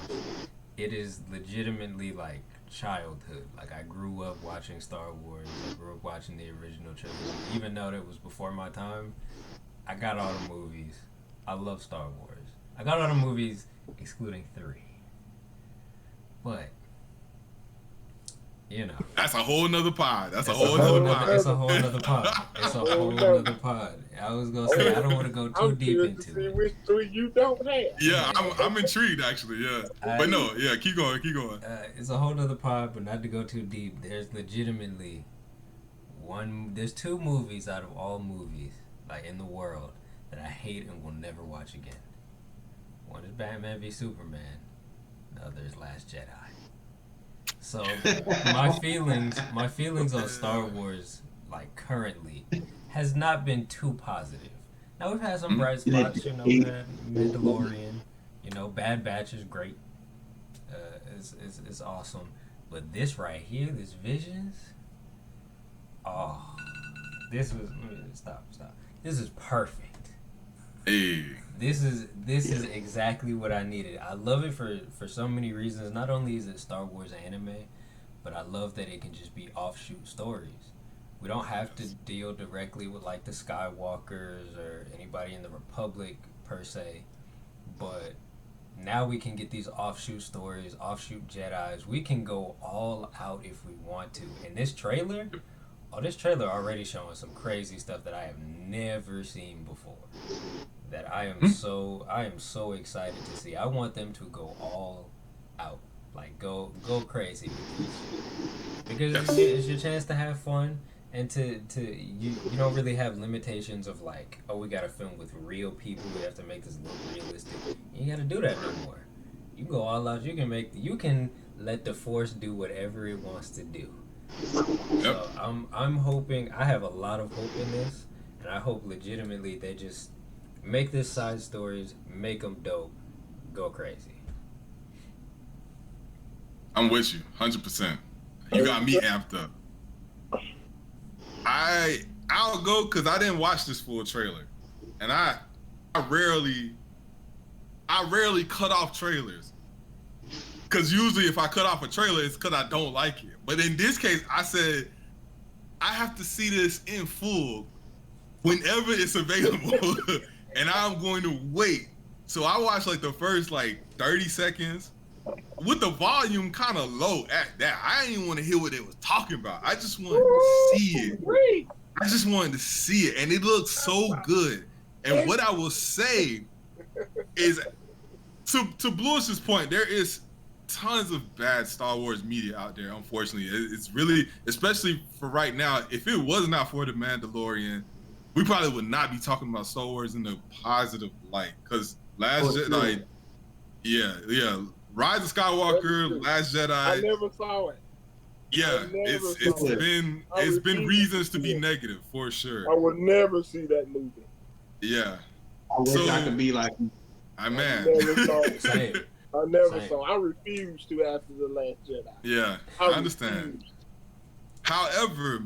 It is legitimately like childhood. Like I grew up watching Star Wars. I grew up watching the original trilogy. Even though that was before my time, I got all the movies. I love Star Wars. I got all the movies excluding 3. But you know, that's a whole nother pod. It's a whole nother pod. I was gonna say I don't want to go too deep into it. Which 3 you don't have? Yeah, I'm intrigued actually. Yeah, but no, yeah, keep going. It's a whole nother pod, but not to go too deep. There's legitimately there's 2 movies out of all movies like in the world that I hate and will never watch again. One is Batman v Superman. The other is Last Jedi. So my feelings on Star Wars like currently has not been too positive. Now we've had some bright spots, you know, Mandalorian, you know, Bad Batch is great. It's awesome. But this right here, this Visions, stop. This is perfect. Hey. This is exactly what I needed. I love it for so many reasons. Not only is it Star Wars anime, but I love that it can just be offshoot stories. We don't have to deal directly with like the Skywalkers or anybody in the Republic per se, but now we can get these offshoot stories, offshoot Jedis. We can go all out if we want to. And this trailer already showing some crazy stuff that I have never seen before. That I am so excited to see. I want them to go all out, like go crazy with this, because it's your chance to have fun and to you don't really have limitations of like, oh, we gotta film with real people, we have to make this look realistic. You ain't gotta do that no more. You go all out. You can let the Force do whatever it wants to do. Yep. So I'm hoping, I have a lot of hope in this, and I hope legitimately they just make this side stories, make them dope, go crazy. I'm with you, 100%. You got me amped up. I'll go because I didn't watch this full trailer, and I rarely cut off trailers. Because usually if I cut off a trailer, it's because I don't like it. But in this case, I said I have to see this in full whenever it's available, and I'm going to wait. So I watched like the first like 30 seconds with the volume kind of low at that. I didn't even want to hear what they was talking about. I just wanted to see it. I just wanted to see it, and it looked so good. And what I will say is, to Bluish's point, there is tons of bad Star Wars media out there, unfortunately. It's really, especially for right now, if it was not for The Mandalorian, we probably would not be talking about Star Wars in a positive light. Because Rise of Skywalker, Last Jedi. I never saw it. Yeah, it's been reasons to be negative for sure. I would never see that movie. Yeah. I wish I could be like you. I never saw it. I never saw. I refused to after The Last Jedi. Yeah, I understand. However,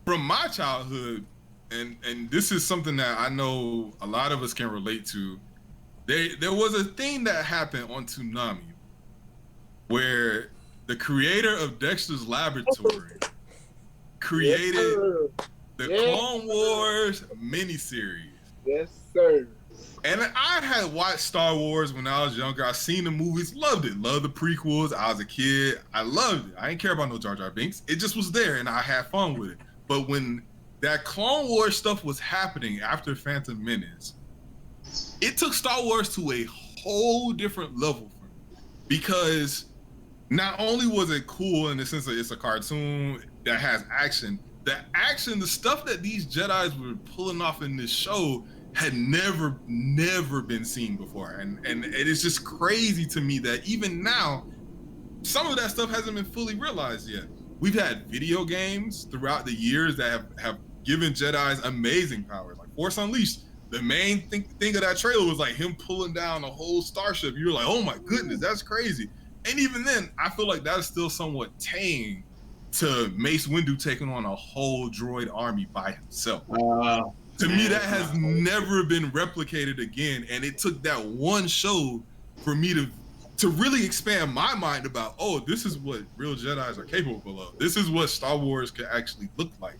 from my childhood, and this is something that I know a lot of us can relate to, there was a thing that happened on Toonami where the creator of Dexter's Laboratory created the Clone Wars miniseries. Yes, sir. And I had watched Star Wars when I was younger. I seen the movies, loved it. Loved the prequels. I was a kid. I loved it. I didn't care about no Jar Jar Binks. It just was there, and I had fun with it. But when that Clone Wars stuff was happening after Phantom Menace, it took Star Wars to a whole different level for me. Because not only was it cool in the sense that it's a cartoon that has action, the stuff that these Jedis were pulling off in this show had never been seen before. And it is just crazy to me that even now, some of that stuff hasn't been fully realized yet. We've had video games throughout the years that have given Jedis amazing powers, like Force Unleashed. The main thing of that trailer was like him pulling down a whole starship. You were like, oh my goodness, that's crazy. And even then, I feel like that is still somewhat tame to Mace Windu taking on a whole droid army by himself. To me, that has never been replicated again. And it took that one show for me to really expand my mind about, oh, this is what real Jedis are capable of. This is what Star Wars could actually look like.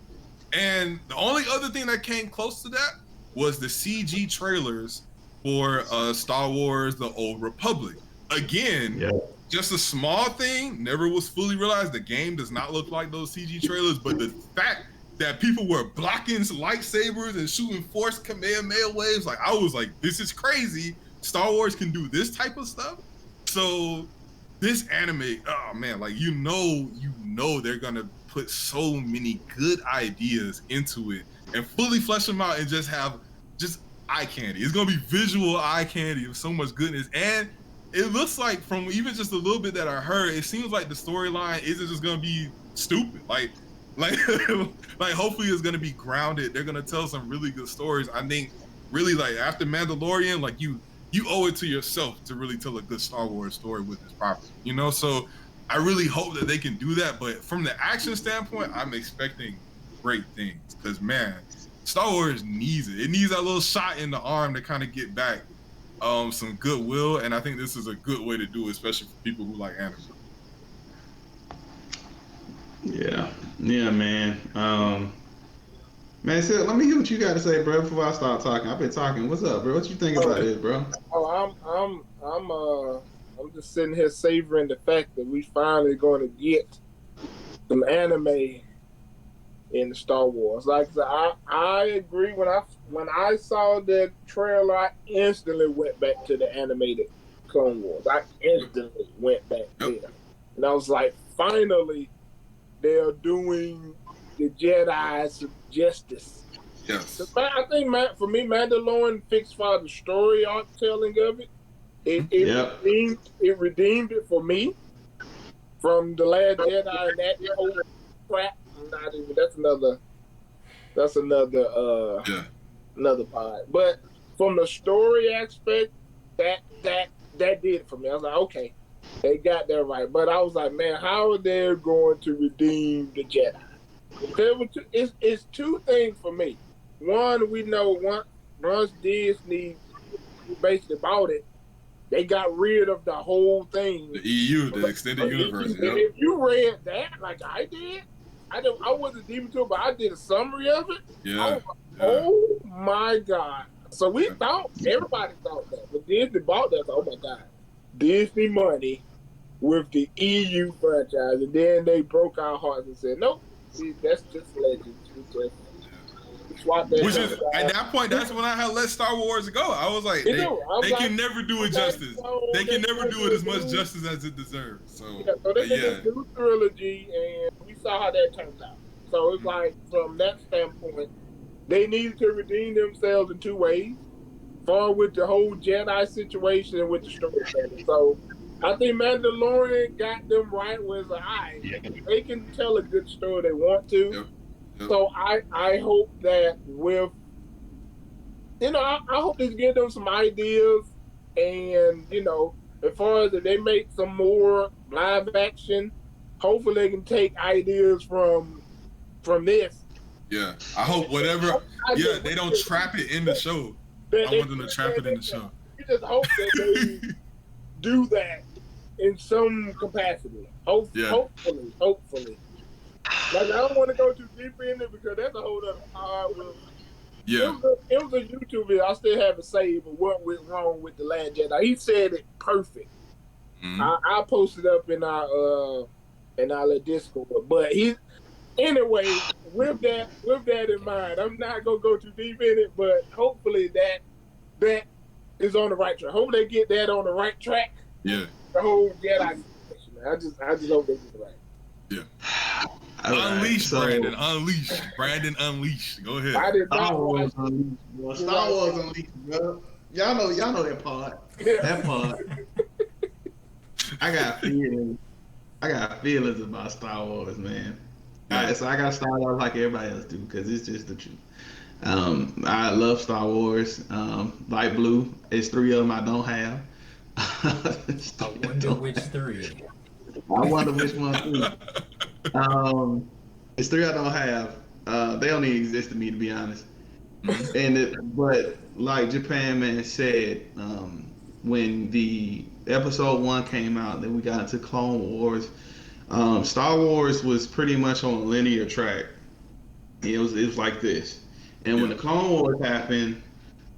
And the only other thing that came close to that was the CG trailers for Star Wars: The Old Republic. Again, just a small thing, never was fully realized. The game does not look like those CG trailers, but the fact that people were blocking lightsabers and shooting Force Kamehameha waves, like I was like, this is crazy. Star Wars can do this type of stuff. So this anime, oh man, like you know they're gonna put so many good ideas into it and fully flesh them out and just have just eye candy. It's gonna be visual eye candy of so much goodness. And it looks like from even just a little bit that I heard, it seems like the storyline isn't just gonna be stupid. Like hopefully it's gonna be grounded. They're gonna tell some really good stories. I think really like after Mandalorian, like you owe it to yourself to really tell a good Star Wars story with this property, you know? So I really hope that they can do that. But from the action standpoint, I'm expecting great things because man, Star Wars needs it. It needs that little shot in the arm to kind of get back some goodwill. And I think this is a good way to do it, especially for people who like anime. Yeah, man. Man, so let me hear what you got to say, bro. Before I start talking, I've been talking. What's up, bro? What you think about this, bro? Oh, I'm just sitting here savoring the fact that we finally going to get some anime in the Star Wars. Like I agree. When I saw that trailer, I instantly went back to the animated Clone Wars. I instantly went back there, and I was like, finally. They're doing the Jedi some justice. Yes. I think for me, Mandalorian fixed for the story arc telling of it. It redeemed it for me from the Last Jedi and that whole crap. That's another part. But from the story aspect, that did it for me. I was like, okay. They got that right. But I was like, man, how are they going to redeem the Jedi? It's two things for me. One, we know once Disney basically bought it, they got rid of the whole thing. The EU, the extended universe. And if you read that, like I did, I wasn't deep into it, but I did a summary of it. Yeah. Oh my God. So everybody thought that. When Disney bought that, oh my God. Disney money with the EU franchise. And then they broke our hearts and said, nope, see, that's just legends. Which is, at that point, that's when I had let Star Wars go. I was like, they can never do it justice. They can never do it as much justice as it deserves. So they did a new trilogy, and we saw how that turned out. So it's like, from that standpoint, they needed to redeem themselves in two ways. Far with the whole Jedi situation and with the storytelling. So I think Mandalorian got them right with the eye. They can tell a good story they want to. Yep. So I hope that with, I hope this give them some ideas, and as far as if they make some more live action, hopefully they can take ideas from this. Yeah, I hope whatever. Yeah, they don't trap it in the show. I want them to trap it in the show. You just hope that they do that in some capacity. Hopefully. Like, I don't want to go too deep in it because that's a whole other Yeah. It was a YouTube video. I still have it saved, but what went wrong with The Last Jedi? He said it perfect. Mm-hmm. I posted up in our Discord. But anyway, with that in mind, I'm not gonna go too deep in it, but hopefully that is on the right track. Hopefully they get that on the right track. Yeah. The whole Jedi situation. I just hope they get it right. Yeah. Unleash, Brandon. Unleash. Brandon, unleash. Go ahead. I did not Star Wars Unleashed. Star Wars Unleashed, bro. Y'all know that part. That part. I got feelings about Star Wars, man. Alright, so I got Star Wars like everybody else do, because it's just the truth. I love Star Wars. Light blue. It's 3 of them I don't have. I wonder which 3. I wonder which one too. It's 3 I don't have. They don't even exist to me, to be honest. But like Japan Man said, when the episode 1 came out, then we got into Clone Wars. Star Wars was pretty much on a linear track. It was like this. And when the Clone Wars happened,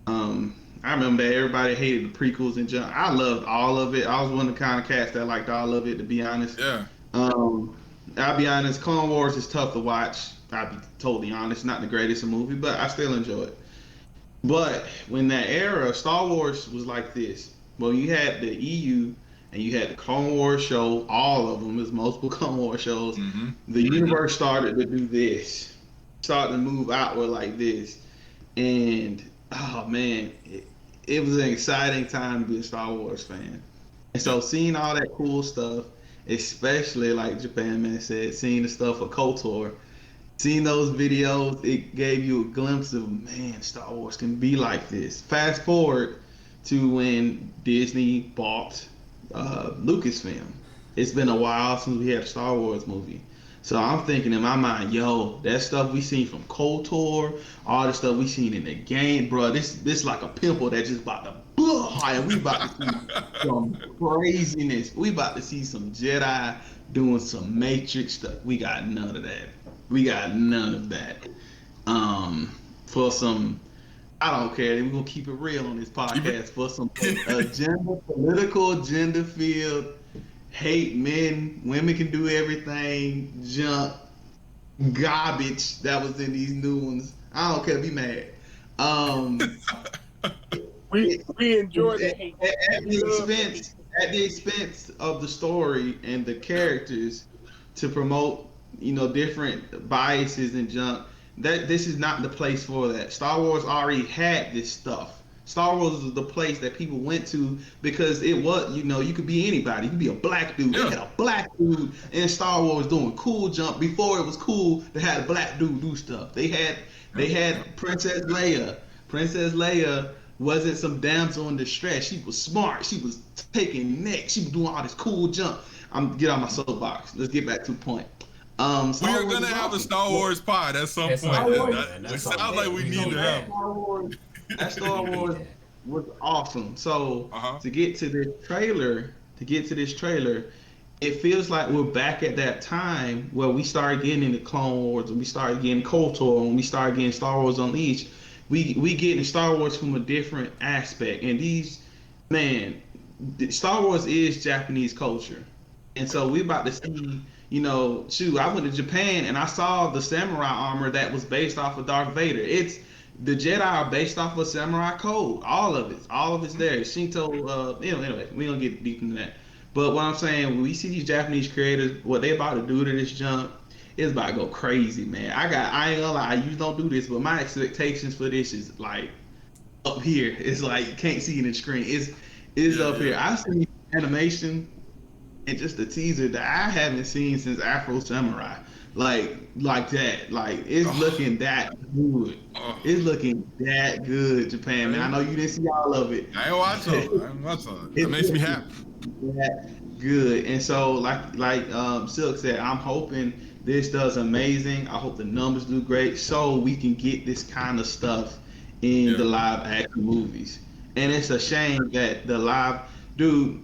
I remember that everybody hated the prequels and junk. I loved all of it. I was one of the kind of cats that liked all of it, to be honest. Yeah. I'll be honest, Clone Wars is tough to watch. I'll be totally honest, not the greatest movie, but I still enjoy it. But when that era, Star Wars was like this. Well, you had the EU and you had the Clone Wars show, all of them. There's multiple Clone Wars shows. Mm-hmm. The universe started to do this, started to move outward like this. And, oh man, it was an exciting time to be a Star Wars fan. And so seeing all that cool stuff, especially like Japan Man said, seeing the stuff of KOTOR, seeing those videos, it gave you a glimpse of, man, Star Wars can be like this. Fast forward to when Disney bought Lucasfilm. It's been a while since we had a Star Wars movie. So I'm thinking in my mind, yo, that stuff we seen from KOTOR, all the stuff we seen in the game, bro, this like a pimple that just about to and we about to see some craziness. We about to see some Jedi doing some Matrix stuff. We got none of that. For some, I don't care. We're gonna keep it real on this podcast. For some political agenda field, hate men, women can do everything, junk, garbage that was in these new ones. I don't care. Be mad. We enjoy the hate at the expense of the story and the characters to promote, different biases and junk. That this is not the place for that. Star Wars already had this stuff. Star Wars was the place that people went to because it was, you could be anybody. You could be a black dude. Yeah. They had a black dude in Star Wars doing cool jump before it was cool to have a black dude do stuff. They had Princess Leia. Princess Leia wasn't some damsel in distress. She was smart. She was taking necks. She was doing all this cool jump. I'm get on my soapbox. Let's get back to the point. We are gonna have a Star Wars pod at some point. It sounds like we need to have. That Star Wars was awesome. So to get to this trailer, it feels like we're back at that time where we started getting into Clone Wars, and we started getting KOTOR, and we started getting Star Wars Unleashed. We getting Star Wars from a different aspect, and Star Wars is Japanese culture, and so we about to see. You know, shoot, I went to Japan and I saw the samurai armor that was based off of Darth Vader. The Jedi are based off of samurai code. All of it's there. Shinto, anyway, we don't get deep into that. But what I'm saying, when we see these Japanese creators, what they about to do to this junk, it's about to go crazy, man. I ain't gonna lie, I usually don't do this, but my expectations for this is like up here. It's like you can't see it in the screen. It's up here. I've seen animation and just a teaser that I haven't seen since Afro Samurai, like that. Like it's looking that good. It's looking that good, Japan, man. I know you didn't see all of it. I ain't watching it. It makes me happy. That good. And so, like Silk said, I'm hoping this does amazing. I hope the numbers do great, so we can get this kind of stuff in the live action movies. And it's a shame that the live dude.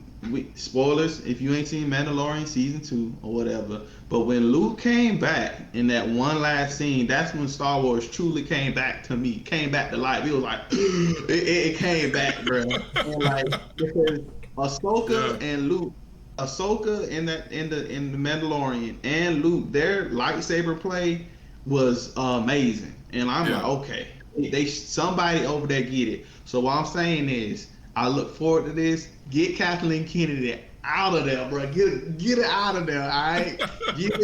Spoilers if you ain't seen Mandalorian season 2 or whatever, but when Luke came back in that one last scene, that's when Star Wars truly came back to life. It was like it came back, bro. And like because Ahsoka and Luke, in the Mandalorian and Luke, their lightsaber play was amazing, and I'm like, okay, somebody over there get it. So what I'm saying is, I look forward to this. Get Kathleen Kennedy out of there, bro. Get it out of there, all right? Get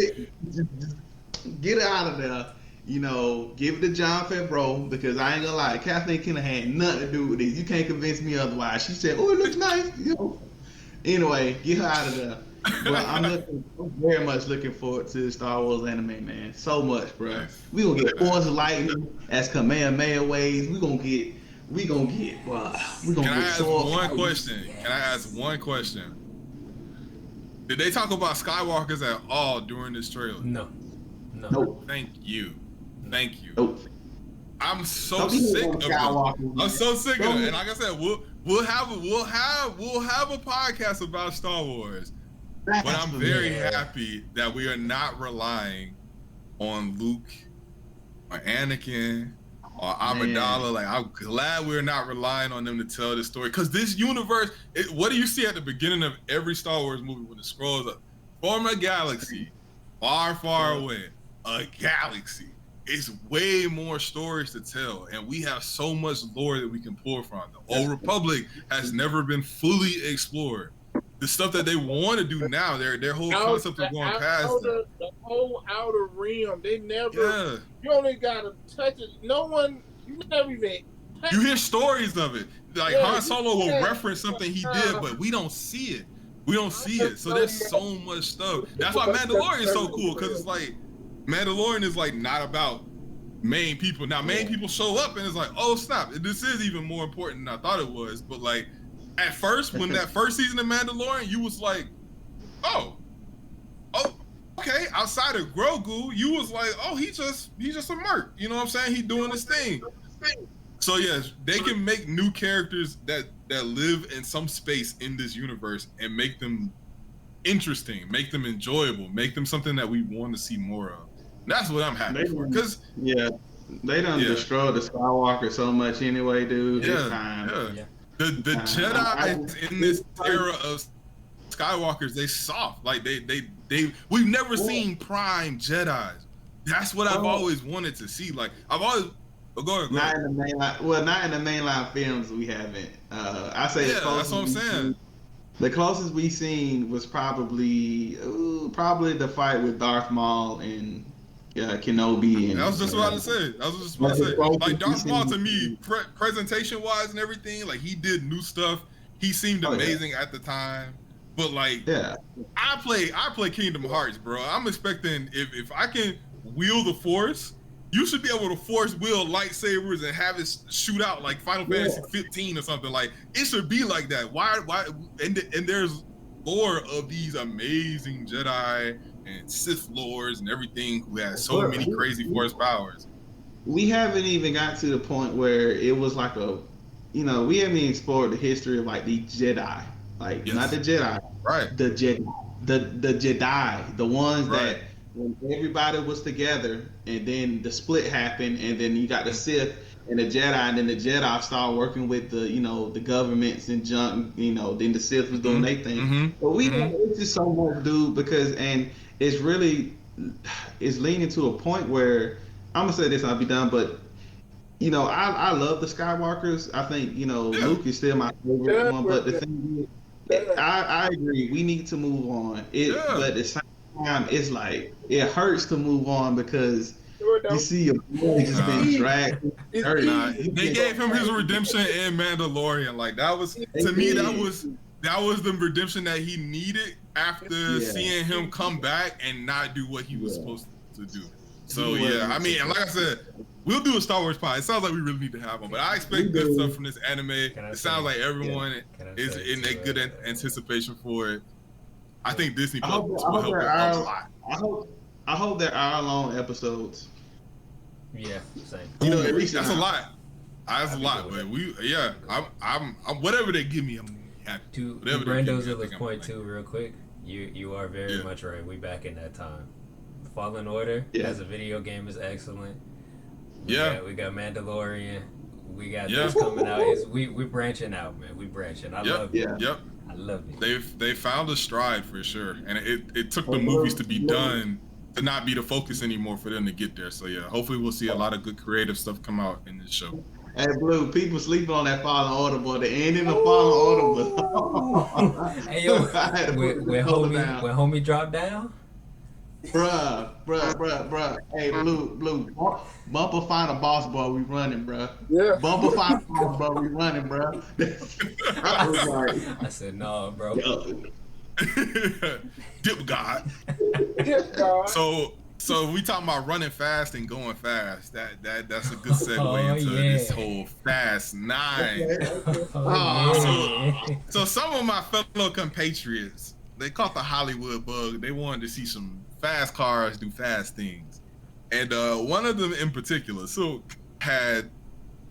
it out of there. You know, give it to Jon Favreau, because I ain't gonna lie, Kathleen Kennedy had nothing to do with this. You can't convince me otherwise. She said, "Oh, it looks nice." You know. Anyway, get her out of there. But I'm very much looking forward to Star Wars anime, man. So much, bro. We gonna get Force Lightning as Kamehameha waves. We gonna get. Can I ask one question? Can I ask one question? Did they talk about Skywalkers at all during this trailer? No. Nope. Thank you. Nope. I'm so sick of it. I'm so sick of it. And like I said, we'll have a podcast about Star Wars. But I'm very happy that we are not relying on Luke or Anakin or Amidala. Like, I'm glad we're not relying on them to tell this story, because this universe, what do you see at the beginning of every Star Wars movie when it scrolls up? From a galaxy far, far away, a galaxy. It's way more stories to tell, and we have so much lore that we can pull from. The Old Republic has never been fully explored. The stuff that they want to do now, their whole concept of going past the whole outer rim, they never. You only gotta touch it. No one, you never even. You hear stories of it, like Han Solo will reference something he did, but we don't see it. So there's so much stuff. That's why Mandalorian is so cool, because it's like Mandalorian is like not about main people. Now main people show up and it's like, oh snap, this is even more important than I thought it was. But like, at first, when that first season of Mandalorian, you was like, oh, okay. Outside of Grogu, you was like, oh, he's just a merc. You know what I'm saying? He doing his thing. So yes, they can make new characters that live in some space in this universe and make them interesting, make them enjoyable, make them something that we want to see more of. That's what I'm happy for. Because they done destroyed the Skywalker so much anyway, dude. It's time. The Jedi in this era of Skywalkers, they soft. Like we've never seen prime Jedis. That's what I've always wanted to see. Like I've always go ahead. Not in the mainline. Well, not in the mainline films. We haven't. I say that's what I'm saying. The closest we seen was probably the fight with Darth Maul and Kenobi. And I was just about to say. Like Darth Maul, to me, presentation-wise and everything, like he did new stuff. He seemed amazing at the time. But like, I play Kingdom Hearts, bro. I'm expecting if I can wield the Force, you should be able to force wield lightsabers and have it shoot out like Final Fantasy 15 or something. Like it should be like that. Why? And there's lore of these amazing Jedi and Sith lords and everything who had so many crazy force powers. We haven't even got to the point where it was like we haven't even explored the history of like the Jedi, like not the Jedi, right? The Jedi, the Jedi, the ones that when everybody was together, and then the split happened, and then you got the Sith and the Jedi, and then the Jedi started working with the the governments and junk, then the Sith was doing their thing. But it's just so much, dude, because it's really leaning to a point where I'm gonna say this, I'll be done, but I love the Skywalkers. I think Luke is still my favorite one, but the thing is, I agree, we need to move on. But at the same time, it's like it hurts to move on because you see your boy just being dragged. They gave him his redemption in Mandalorian. Like that was to me, that was the redemption that he needed after seeing him come back and not do what he was supposed to do. So I mean, and like I said, we'll do a Star Wars pod. It sounds like we really need to have one, but I expect good stuff from this anime. It sounds like everyone is in a good anticipation for it. I think Disney Plus will help it a lot. I hope there are long episodes. Yeah, same. At least that's a lot. That's a lot, but I'm whatever they give me, I'm happy. To Brando's point too, real quick. You are very much right. We back in that time. Fallen Order as a video game is excellent. We got Mandalorian. We got this coming out. We're branching out, man. We branching. I love it. Yep. I love it. They found a stride for sure, and it took the movies to be done to not be the focus anymore for them to get there. So hopefully we'll see a lot of good creative stuff come out in this show. Hey, Blue, people sleeping on that Fallen Order, boy. The ending of Fallen Order was. Hey, yo, when homie dropped down. Bruh. Hey, Blue. Bumper find a boss, boy. We running, bruh. Yeah. Bumper find a boss, bro. We running, bruh. I was like, I said, no, bro. Dip God. So we talking about running fast and going fast. That's a good segue into this whole Fast 9. So some of my fellow compatriots, they caught the Hollywood bug. They wanted to see some fast cars do fast things. And one of them in particular, Silk, had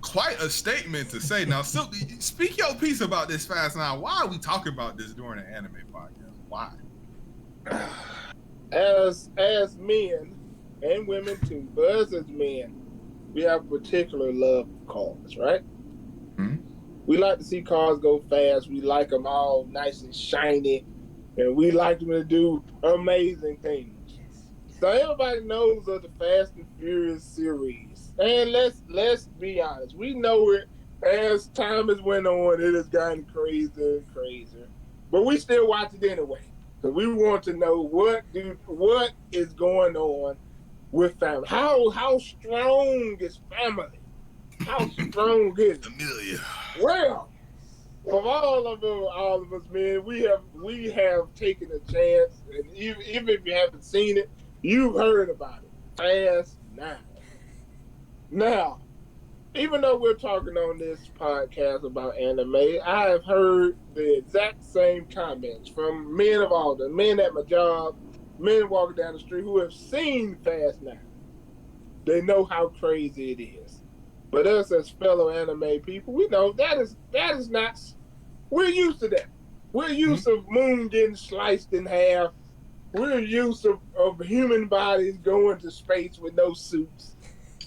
quite a statement to say. Now, Silk, speak your piece about this Fast 9. Why are we talking about this during an anime podcast? Why? As men and women too, but us as men, we have a particular love for cars, right? Mm-hmm. We like to see cars go fast. We like them all nice and shiny, and we like them to do amazing things. So everybody knows of the Fast and Furious series, and let's be honest, we know it as time has went on. It has gotten crazier and crazier, but we still watch it anyway. So we want to know what is going on with family. How strong is family? How strong is Familia? Well, from all of us, man, we have taken a chance, and even if you haven't seen it, you've heard about it. Fast 9. Now, even though we're talking on this podcast about anime, I have heard the exact same comments from men of all the men at my job, men walking down the street who have seen Fast 9. They know how crazy it is. But us as fellow anime people, we know that is not. We're used to that. We're used to Moon getting sliced in half. We're used of human bodies going to space with no suits.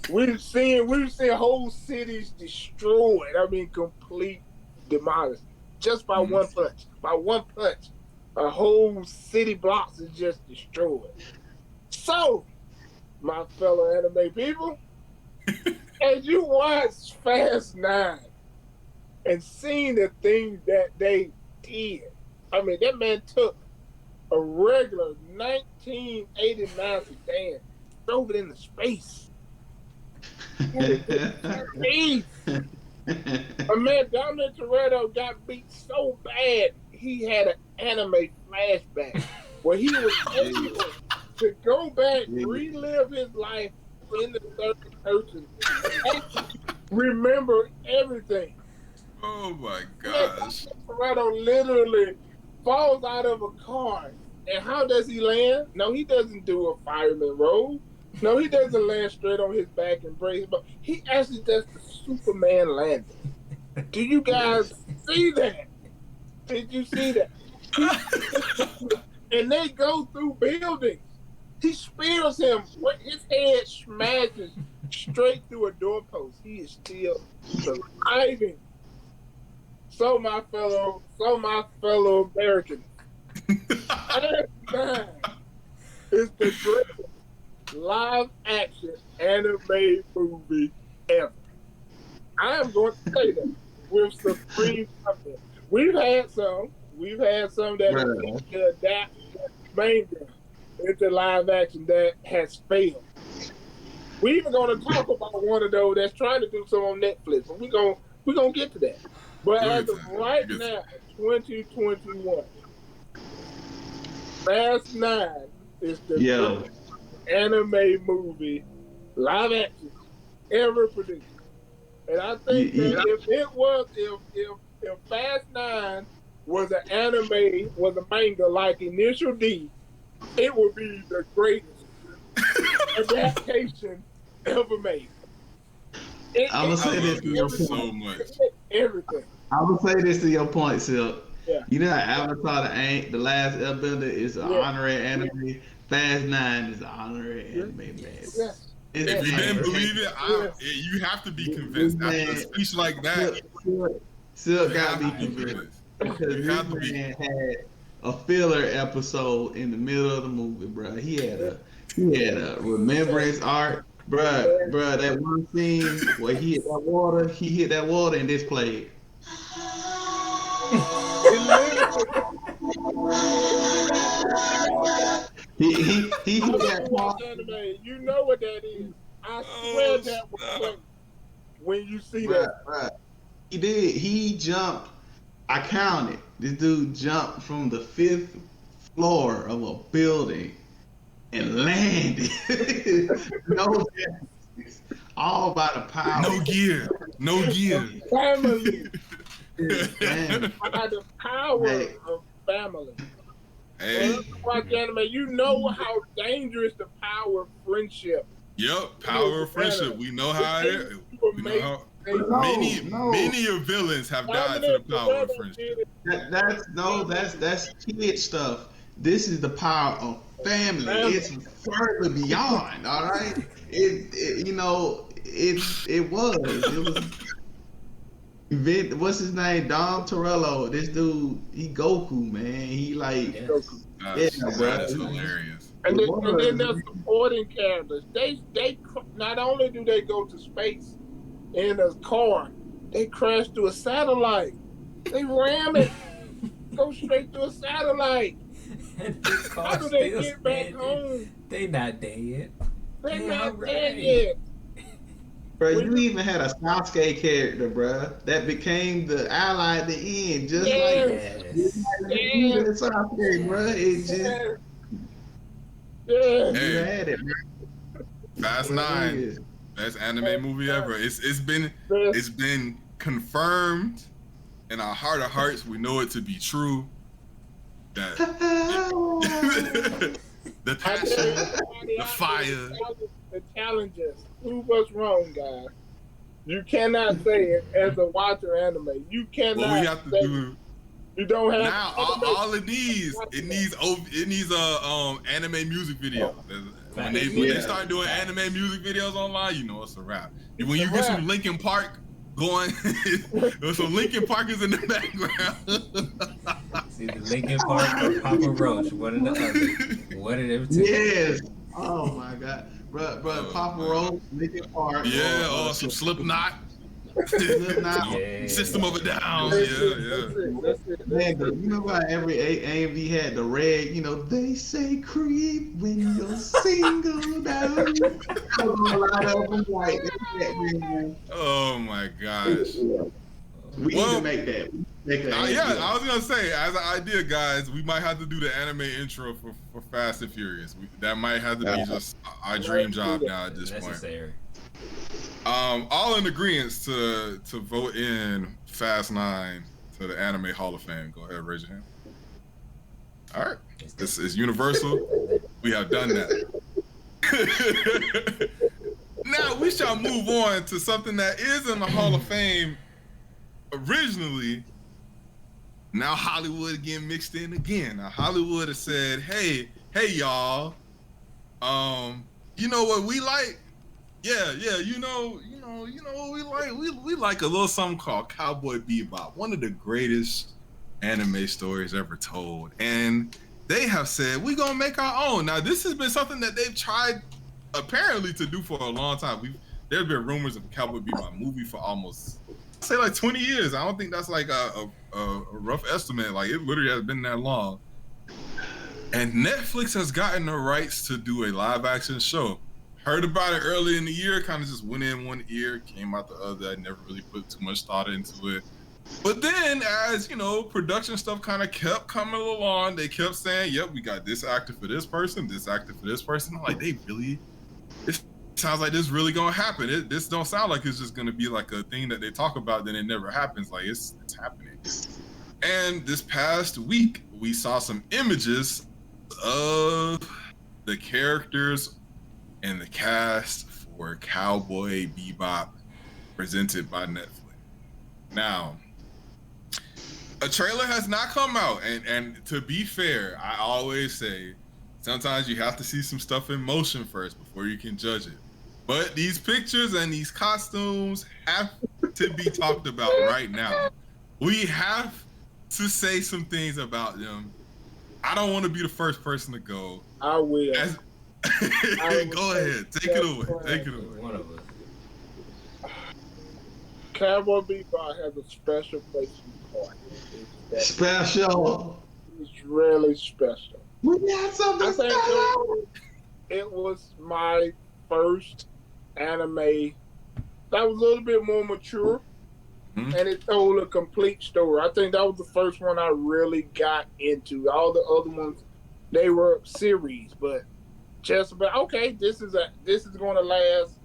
We've seen whole cities destroyed. I mean, complete demolished just by one punch. By one punch, a whole city blocks is just destroyed. So, my fellow anime people, as you watch Fast 9 and seeing the things that they did, I mean, that man took a regular 1989 sedan, drove it into space. A man, Dominic Toretto got beat so bad he had an anime flashback where he was able to go back, relive his life in the third person, and remember everything. Oh my gosh! Toretto literally falls out of a car And how does he land? No, he doesn't do a fireman roll. No, he doesn't land straight on his back and brace, but he actually does the Superman landing. Do you guys see that? Did you see that? And they go through buildings. He spears him. His head smashes straight through a doorpost. He is still surviving. So my fellow Americans, it's the greatest live action anime movie ever. I am going to say that with supreme confidence. We've had some that have to adapt manga into live action that has failed. We're even going to talk about one of those that's trying to do some on Netflix, but we're gonna get to that. But as of right now, 2021, Fast 9 is the anime movie live action ever produced. And I think that if Fast 9 was an anime, was a manga like Initial D, it would be the greatest adaptation ever made. I'm gonna say this to your so point. much. Everything. I'm gonna say this to your point, Silk. Yeah. You know how Avatar the Last Airbender is an honorary anime. Fast 9 is an honorary anime, man. Yes. If you didn't believe it, you have to be convinced. After a speech like that, Silk gotta be convinced. Because this man had a filler episode in the middle of the movie, bro. He had a remembrance arc. Bruh, that one scene where he hit that water and this played. He hit that part. You know what that is. I swear that was played when you see that. Bruh. He did. He jumped. I counted. This dude jumped from the 5th floor of a building and landed. No justice. All by the power. No gear. Family. By the power of family. Hey. When you watch anime, you know how dangerous the power of friendship. Yep, power of friendship. We know how it is. We know how many of villains have died to the power of friendship. That's kid stuff. This is the power of family. It's further beyond. All right. It was. What's his name? Dom Torello. This dude, he Goku, man. He like, That's hilarious. And then there's supporting characters. They not only do they go to space in a car, they crash through a satellite. They ram it, go straight through a satellite. How do they get back home? They not dead. They're not dead yet. Bro, you even had a Sasuke character, bro, that became the ally at the end, just like Sasuke, bro. It just you had it, bro. Fast 9, best anime movie ever. It's been confirmed in our heart of hearts. We know it to be true. That the passion, the fire, the challenges. Prove us wrong, guys. You cannot say it as a watcher anime. You cannot. What we have to do. You don't have now. All it needs anime music video. When they start doing anime music videos online, you know it's a wrap. When you get some Linkin Park going, some Linkin Park is in the background. See the Linkin Park or Papa Roach, one or the other. One of them two. Yes. Oh my God. Bro, Papa Roach, Linkin Park. Yeah, or some Slipknot. System of a Down. Yeah. Man, you know how every AMV had the red, they say creep when you're single down. Oh my gosh. We need to make that. I was gonna say, as an idea, guys, we might have to do the anime intro for Fast and Furious. That might have to be just our dream job now at this point. All in agreement to vote in Fast 9 to the Anime Hall of Fame. Go ahead, raise your hand. All right. This is universal. We have done that. Now we shall move on to something that is in the Hall of Fame originally. Now Hollywood getting mixed in again. Now Hollywood has said, hey y'all, you know what we like? Yeah, you know what we like? We like a little something called Cowboy Bebop, one of the greatest anime stories ever told. And they have said, we're gonna make our own. Now this has been something that they've tried apparently to do for a long time. There's been rumors of a Cowboy Bebop movie for almost, I'd say like 20 years. I don't think that's like a rough estimate. Like it literally has been that long. And Netflix has gotten the rights to do a live action show. Heard about it early in the year, kind of just went in one ear, came out the other. I never really put too much thought into it. But then as, you know, production stuff kind of kept coming along, they kept saying, yep, we got this actor for this person, this actor for this person. I'm like, it sounds like this really gonna happen. This don't sound like it's just gonna be like a thing that they talk about, then it never happens. Like it's happening. And this past week, we saw some images of the characters and the cast for Cowboy Bebop presented by Netflix. Now, a trailer has not come out, and to be fair, I always say sometimes you have to see some stuff in motion first before you can judge it. But these pictures and these costumes have to be talked about right now. We have to say some things about them. I don't want to be the first person to go. I will. Go ahead. Take it away. One of us. Cowboy Bebop has a special place in my heart. Special. It's really special. We got something special. It was my first anime that was a little bit more mature, and it told a complete story. I think that was the first one I really got into. All the other ones, they were series, but just about okay. This is going to last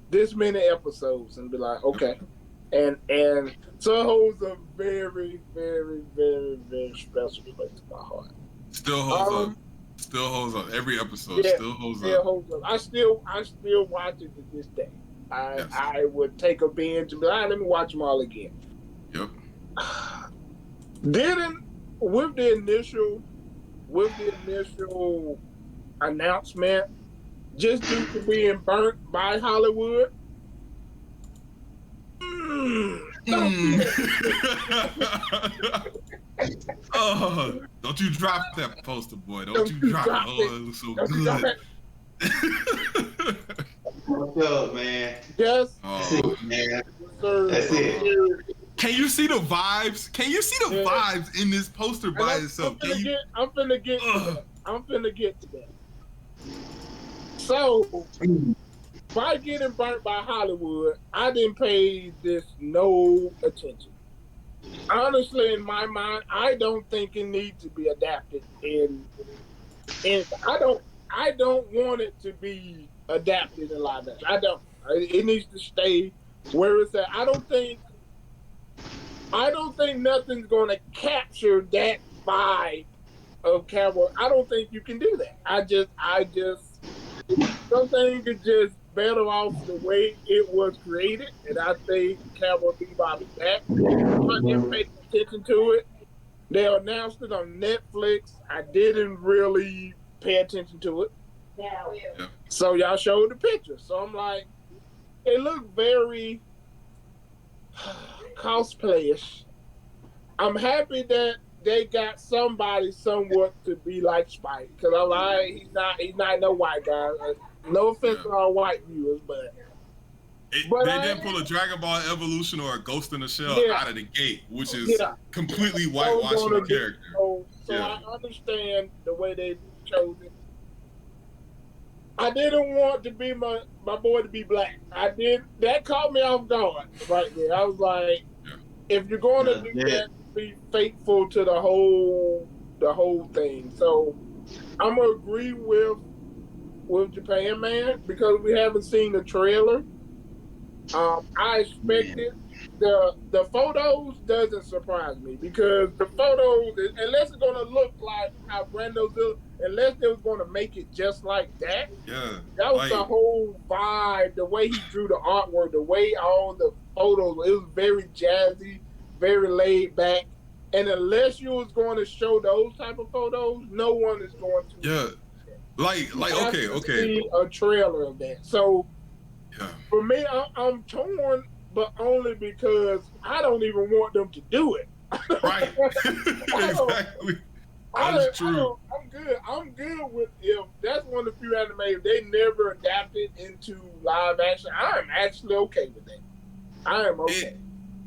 this many episodes, and be like okay. And so it holds a very, very, very, very special place in my heart. Still holds up. Still holds up. Every episode still holds up. I still watch it to this day. I would take a binge and be like, let me watch them all again. Yep. With the initial announcement, just due to being burnt by Hollywood. Oh, don't you drop that poster, boy. Don't you drop it. Oh, it looks so good. What's up, man? Yes. That's it, man. That's it. Can you see the vibes? Can you see the vibes in this poster by itself? I'm finna get to that. So, by getting burnt by Hollywood, I didn't pay this no attention. Honestly, in my mind, I don't think it needs to be adapted I don't want it to be adapted in live action. I don't. It needs to stay where it's at. I don't think nothing's gonna capture that vibe of Cowboy. I don't think you can do that. I just don't think it's just better off the way it was created, and I think Cowboy Bebop is back. I didn't pay attention to it. They announced it on Netflix. I didn't really pay attention to it. Yeah. So y'all showed the picture. So I'm like, it looked very cosplayish. I'm happy that they got somebody somewhat to be like Spike, because I'm like, he's not no white guy. No offense to our white viewers, but they didn't pull a Dragon Ball Evolution or a Ghost in the Shell out of the gate, which is completely whitewashing the character. So I understand the way they chose it. I didn't want to be my boy to be black. That caught me off guard right there. I was like, if you're going to do that, be faithful to the whole thing. So I'm gonna agree with Japan Man, because we haven't seen the trailer. I expected the photos doesn't surprise me because the photos, unless it's gonna look like how Brando did, unless they was gonna make it just like that. Yeah, that was the whole vibe. The way he drew the artwork, the way all the photos, it was very jazzy, very laid back. And unless you was going to show those type of photos, no one is going to. Yeah, okay. See a trailer of that. So for me, I'm torn. But only because I don't even want them to do it. Right. Exactly. That's true. I'm good with if that's one of the few animes they never adapted into live action. I'm actually okay with that. I am okay.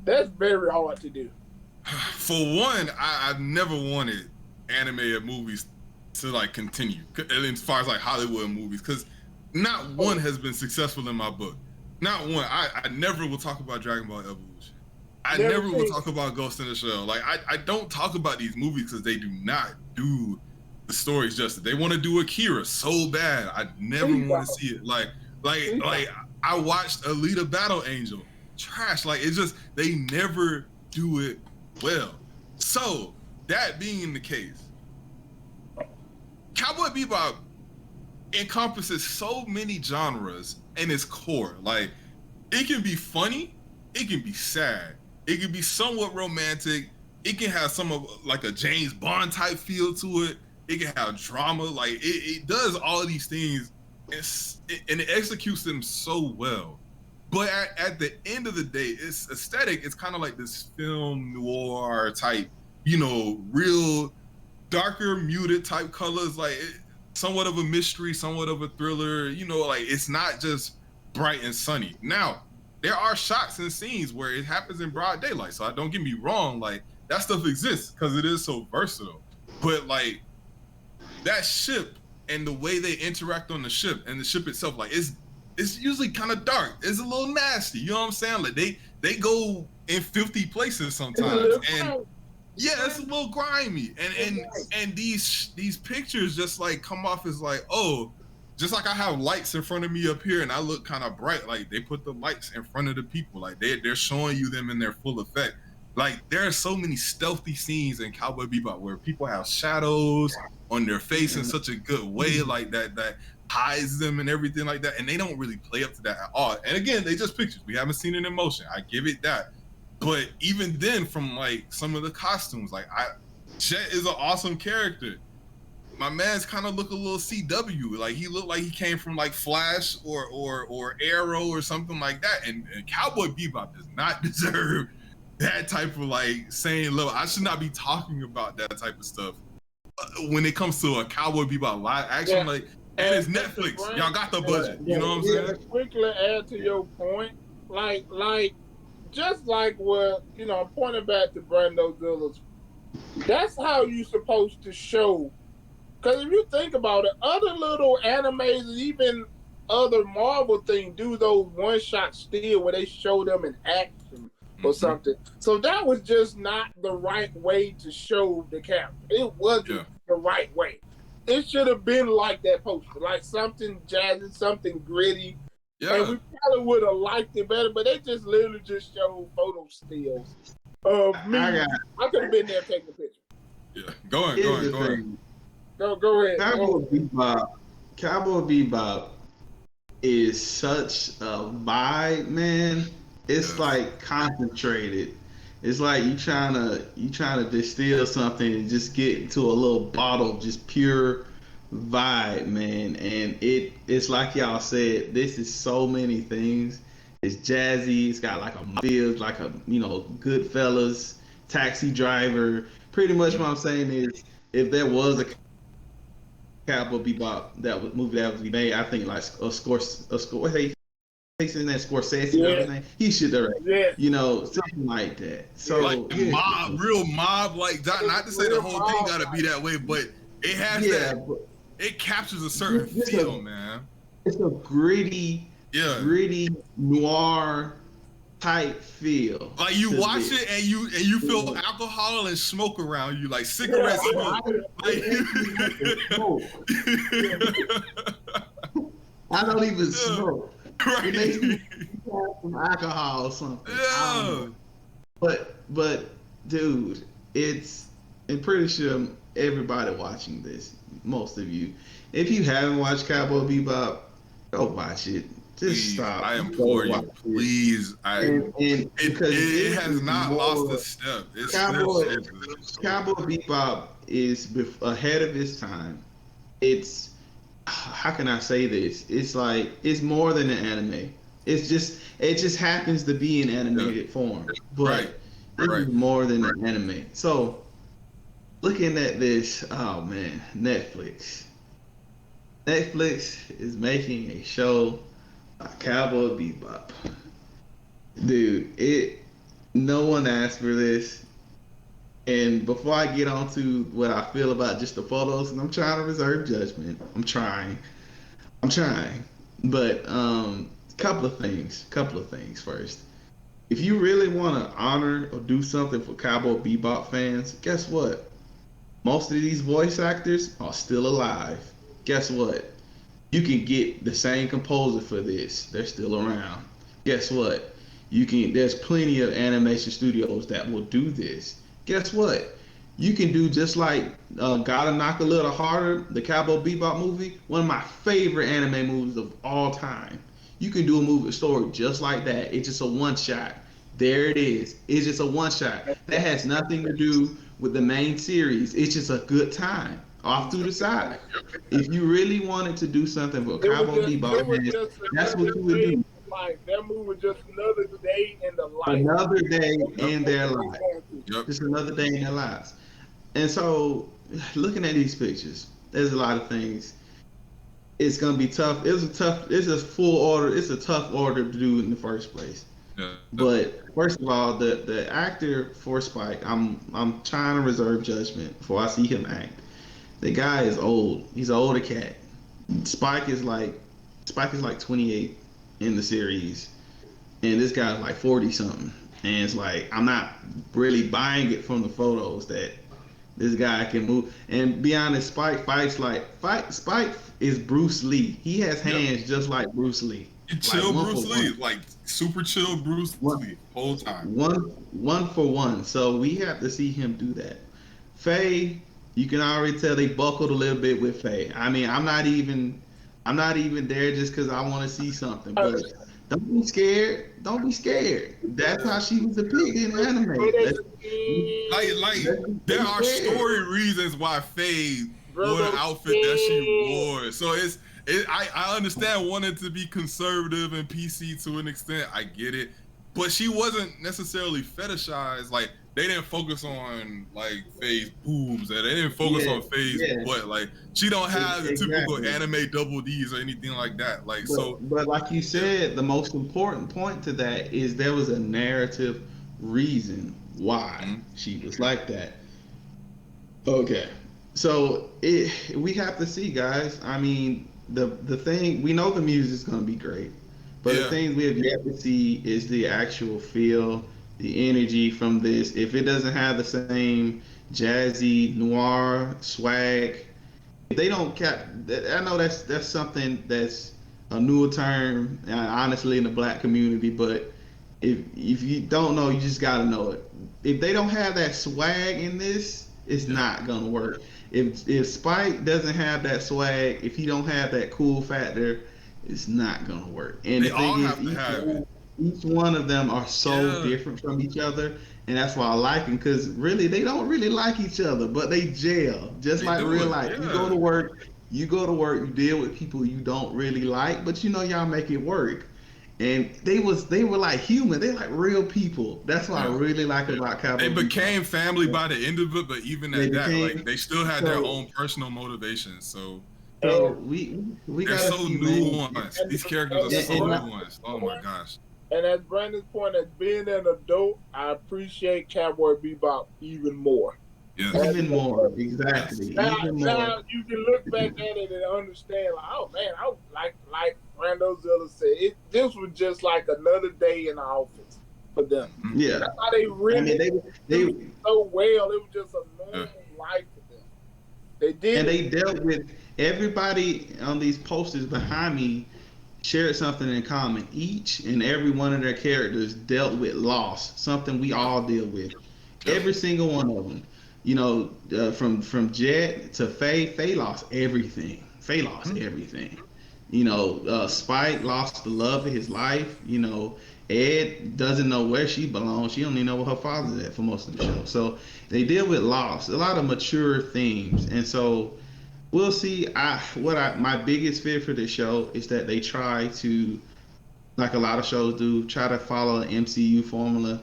That's very hard to do. For one, I've never wanted animated movies to like continue as far as like Hollywood movies, because not one has been successful in my book. Not one. I never will talk about Dragon Ball Evolution. I never will talk about Ghost in the Shell. Like I don't talk about these movies because they do not do the stories justice. They want to do Akira so bad. I never want to see it. Like I watched Alita Battle Angel. Trash. Like it's just they never do it well. So that being the case, Cowboy Bebop encompasses so many genres in its core. Like it can be funny, it can be sad, it can be somewhat romantic, it can have some of like a James Bond type feel to it, it can have drama. Like it does all of these things and it executes them so well. But at the end of the day, its aesthetic, it's kind of like this film noir type, real darker muted type colors, like somewhat of a mystery, somewhat of a thriller, like it's not just bright and sunny. Now, there are shots and scenes where it happens in broad daylight, so don't get me wrong, like that stuff exists because it is so versatile. But like that ship and the way they interact on the ship and the ship itself, like it's usually kind of dark. It's a little nasty, you know what I'm saying? Like they go in 50 places sometimes, and yeah, it's a little grimy, and these pictures just like come off as like, oh, just like I have lights in front of me up here and I look kind of bright, like they put the lights in front of the people, like they're showing you them in their full effect. Like there are so many stealthy scenes in Cowboy Bebop where people have shadows on their face in such a good way, like that hides them and everything like that, and they don't really play up to that at all. And again, they just pictures. We haven't seen it in motion. I give it that. But even then, from like some of the costumes, like Jet is an awesome character. My man's kind of look a little CW, like he looked like he came from like Flash or Arrow or something like that. And Cowboy Bebop does not deserve that type of like same level. I should not be talking about that type of stuff when it comes to a Cowboy Bebop live action. Like, and it's Netflix. Y'all got the budget. You know what I'm saying? To quickly add to your point, like. Just like what, I'm pointing back to Brando Zilla's, that's how you're supposed to show. Because if you think about it, other little animes, even other Marvel things, do those one-shot still where they show them in action or something. So that was just not the right way to show the character. It wasn't the right way. It should have been like that poster, like something jazzy, something gritty. Yeah. And we probably would have liked it better, but they just literally just showed photo stills of me. I could have been there taking a picture. Yeah, go ahead. Go ahead. Cowboy Bebop is such a vibe, man. It's like concentrated. It's like you trying to distill something and just get into a little bottle of just pure vibe, man. And it's like y'all said, this is so many things. It's jazzy, it's got like a feel, like a Goodfellas, Taxi Driver. Pretty much what I'm saying is, if there was a Cowboy Bebop movie that was made, I think like a score facing that Scorsese and everything, he should direct. Something like that. So like real mob, like not to say the whole thing gotta be that way, but it has that. It captures a certain feel, man. It's a gritty noir type feel. Like you watch it and you feel alcohol and smoke around you, like cigarette smoke. I don't even smoke. Right. It makes me have some alcohol or something. Yeah. But dude, I'm pretty sure everybody watching this, most of you, if you haven't watched Cowboy Bebop, go watch it. Just Please, stop. I Go implore watch you, it. please. And because It this has is not lost a more step. It's Cowboy still Cowboy Bebop is ahead of its time. It's how can I say this? It's like it's more than an anime. It just happens to be in yeah. animated form, Right, but this right. is more than an anime. So looking at this, oh man, Netflix. Netflix is making a show about Cowboy Bebop. Dude, no one asked for this. And before I get on to what I feel about just the photos, and I'm trying to reserve judgment. I'm trying. I'm trying. But couple of things. Couple of things first. If you really want to honor or do something for Cowboy Bebop fans, guess what? Most of these voice actors are still alive. Guess what? You can get the same composer for this. They're still around. Guess what? You can. There's plenty of animation studios that will do this. Guess what? You can do just like Gotta Knock a Little Harder, the Cowboy Bebop movie, one of my favorite anime movies of all time. You can do a movie story just like that. It's just a one shot. There it is. It's just a one shot. That has nothing to do with the main series. It's just a good time off to the side. If you really wanted to do something for Cowboy It was Bebop, just that's what another you would day in do. life. That movie was just another day in the life. Another day Yep. in their life. Yep. Just another day in their lives. And so, looking at these pictures, there's a lot of things. It's gonna be tough. It's a full order. It's a tough order to do in the first place. Yeah. But first of all, the actor for Spike, I'm trying to reserve judgment before I see him act. The guy is old. He's an older cat. Spike is like Spike is like 28 in the series, and this guy's like 40 something. And it's like I'm not really buying it from the photos that this guy can move. And be honest, Spike is Bruce Lee. He has hands just like Bruce Lee. Chill Like Bruce Lee, like super chill Bruce Lee, whole time. One for one. So we have to see him do that. Faye, you can already tell they buckled a little bit with Faye. I mean, I'm not even there just because I want to see something. But don't be scared. Don't be scared. That's how she was depicted in anime. Like there are story reasons why Faye wore the outfit that she wore. So I understand wanting to be conservative and PC to an extent. I get it, but she wasn't necessarily fetishized. Like they didn't focus on like Faye's boobs, and they didn't focus on Faye's butt. Like she don't have the typical anime double D's or anything like that. Like but like you said, the most important point to that is there was a narrative reason why she was like that. Okay, so we have to see, guys. I mean, the thing we know the music is gonna be great, but the thing we have yet to see is the actual feel, the energy from this. If it doesn't have the same jazzy noir swag, if they don't I know that's something that's a newer term, honestly, in the black community. But if you don't know, you just gotta know it. If they don't have that swag in this, it's not gonna work. If Spike doesn't have that swag, if he don't have that cool factor, it's not gonna work. And they the thing all is, have to have it. Each one of them are so different from each other, and that's why I like them, because really they don't really like each other, but they gel just like real life. You go to work, you deal with people you don't really like, but you know y'all make it work. And they were like human. They like real people. That's what I really like about Cowboy. They became family by the end of it, but even at that, like they still had their own personal motivations. So we they're gotta so see, nuanced. These characters are so nuanced. Oh my gosh. And as Brandon's point, as being an adult, I appreciate Cowboy Bebop even more. Yes. Even more, exactly. Now Even you can look back at it and understand, like, oh man, I like Brando Zilla said, this was just like another day in the office for them. Yeah, that's how they really they so well. It was just a normal life for them. They did, and they dealt with everybody on these posters behind me. shared something in common. Each and every one of their characters dealt with loss, something we all deal with. Every single one of them. You know, from Jet to Faye, Faye lost everything. Faye lost everything. You know, Spike lost the love of his life. You know, Ed doesn't know where she belongs. She don't even know where her father's at for most of the show. So they deal with loss, a lot of mature themes, and so we'll see. My biggest fear for this show is that they try to, like a lot of shows do, try to follow an MCU formula,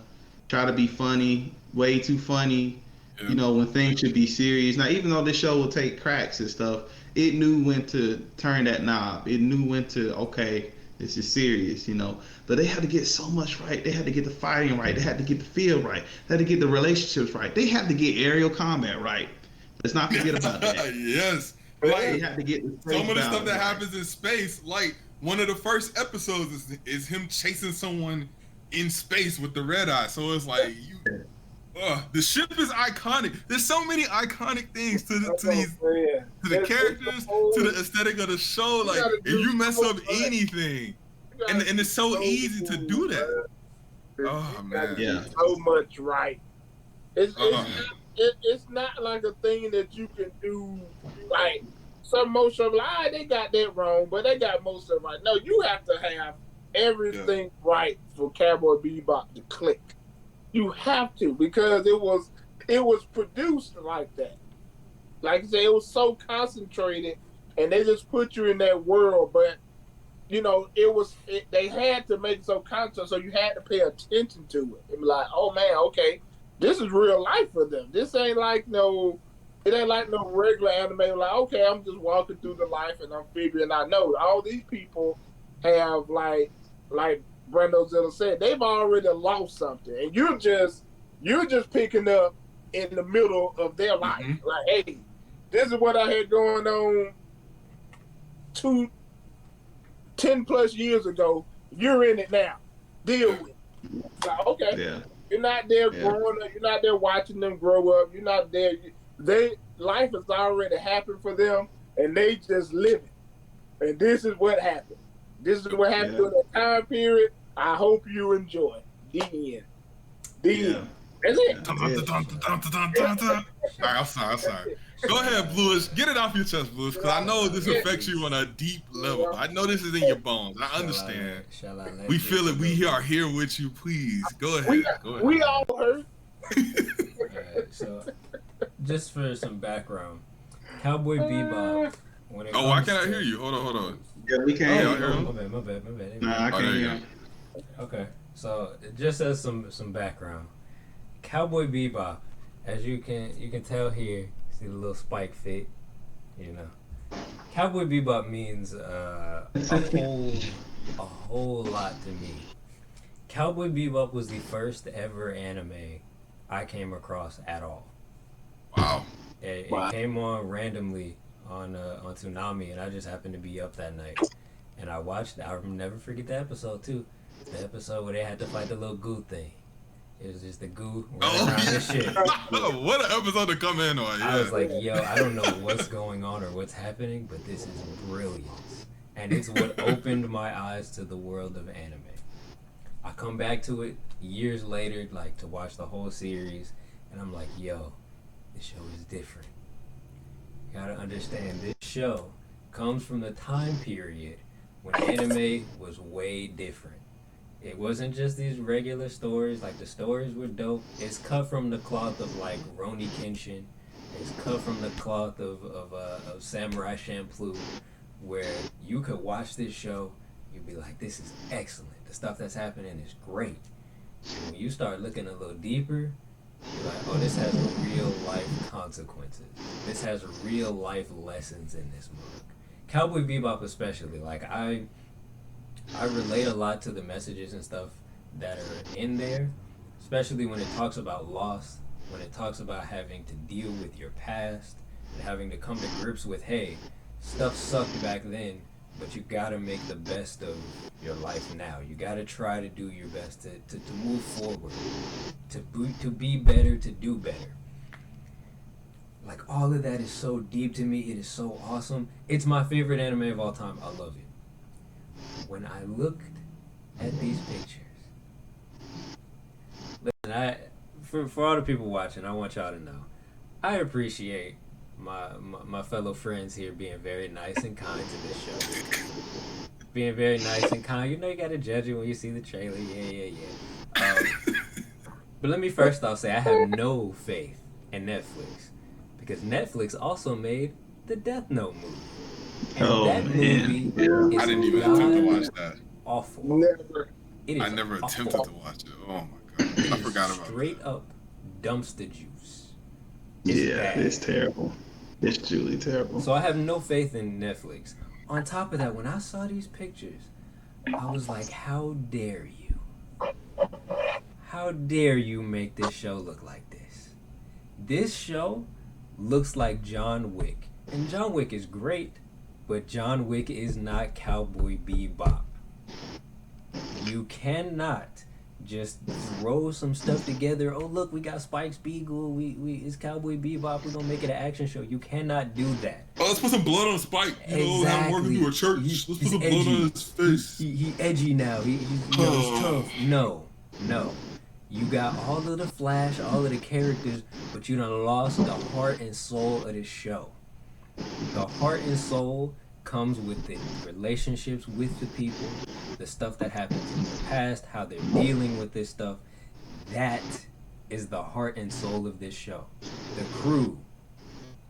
try to be funny, way too funny, you know, when things should be serious. Now, even though this show will take cracks and stuff, it knew when to turn that knob. It knew when to, okay, this is serious, you know. But they had to get so much right. They had to get the fighting right. They had to get the feel right. They had to get the relationships right. They had to get aerial combat right. Let's not forget about that. Yes. Like, they had to get some of the stuff that happens in space, like one of the first episodes is him chasing someone in space with the red eye. So it's like the ship is iconic. There's so many iconic things to the characters, to the aesthetic of the show. Like if you mess up anything, and it's so easy to do that. Oh man, so much right. It's not like a thing that you can do like some most of they got that wrong, but they got most of it right. No, you have to have everything right for Cowboy Bebop to click. You have to, because it was produced like that. Like I said, it was so concentrated, and they just put you in that world. But you know, they had to make it so concentrated, so you had to pay attention to it and be like, oh man, okay, this is real life for them. This ain't like no regular anime. Like, okay, I'm just walking through the life and I'm figuring out. No, all these people have like Brando Zilla said, they've already lost something, and you're just picking up in the middle of their life. Like, hey, this is what I had going on 10 plus years ago. You're in it now. Deal with it. Like, okay, you're not there growing up. You're not there watching them grow up. You're not there. Life has already happened for them, and they just live it. And this is what happened. This is what happened during that time period. I hope you enjoy. The end. That's it. Alright, I'm sorry. Go ahead, Bluish. Get it off your chest, Bluish, because I know this affects you on a deep level. I know this is in your bones. I understand. We feel it. We are here with you. Please, go ahead. We all heard. Alright, so just for some background, Cowboy Bebop. Why can't I hear you? Hold on. Yeah, we can't hear you. My bad. Nah, I can't hear you. Okay, so just as some background, Cowboy Bebop, as you can tell here, see the little spike fit, you know. Cowboy Bebop means a whole lot to me. Cowboy Bebop was the first ever anime I came across at all. Wow. It came on randomly on Toonami, and I just happened to be up that night, and I watched it. I'll never forget the episode too. The episode where they had to fight the little goo thing. It was just the goo running around this shit. What an episode to come in on. I was like, yo, I don't know what's going on or what's happening, but this is brilliant. And it's what opened my eyes to the world of anime. I come back to it years later, like to watch the whole series, and I'm like, yo, this show is different. You gotta understand, this show comes from the time period when anime was way different. It wasn't just these regular stories, like the stories were dope. It's cut from the cloth of like Roni Kenshin. It's cut from the cloth of Samurai Champloo, where you could watch this show, you'd be like, this is excellent. The stuff that's happening is great. And when you start looking a little deeper, you're like, oh, this has real life consequences. This has real life lessons in this book. Cowboy Bebop especially, like I relate a lot to the messages and stuff that are in there, especially when it talks about loss, when it talks about having to deal with your past and having to come to grips with, hey, stuff sucked back then, but you gotta make the best of your life now. You gotta try to do your best to move forward, to be better, to do better. Like, all of that is so deep to me. It is so awesome. It's my favorite anime of all time. I love it. when I looked at these pictures, listen, for all the people watching, I want y'all to know, I appreciate my fellow friends here being very nice and kind to this show. Being very nice and kind. You know you gotta judge it when you see the trailer. Yeah. But let me first off say I have no faith in Netflix. Because Netflix also made the Death Note movie. And that movie is I didn't even attempt to watch that. Awful. Never. I never attempted to watch it. Oh my god. I forgot about that. Straight up dumpster juice. It's terrible. It's truly terrible. So I have no faith in Netflix. On top of that, when I saw these pictures, I was like, how dare you? How dare you make this show look like this? This show looks like John Wick. And John Wick is great, but John Wick is not Cowboy Bebop. You cannot just throw some stuff together. Oh, look, we got Spike Spiegel. It's Cowboy Bebop. We're going to make it an action show. You cannot do that. Oh, let's put some blood on Spike. You know, have him working through a church. Let's put some blood on his face. He edgy now. He's tough. No. You got all of the flash, all of the characters, but you done lost the heart and soul of this show. The heart and soul comes with the relationships with the people, the stuff that happens in the past, how they're dealing with this stuff. That is the heart and soul of this show. The crew,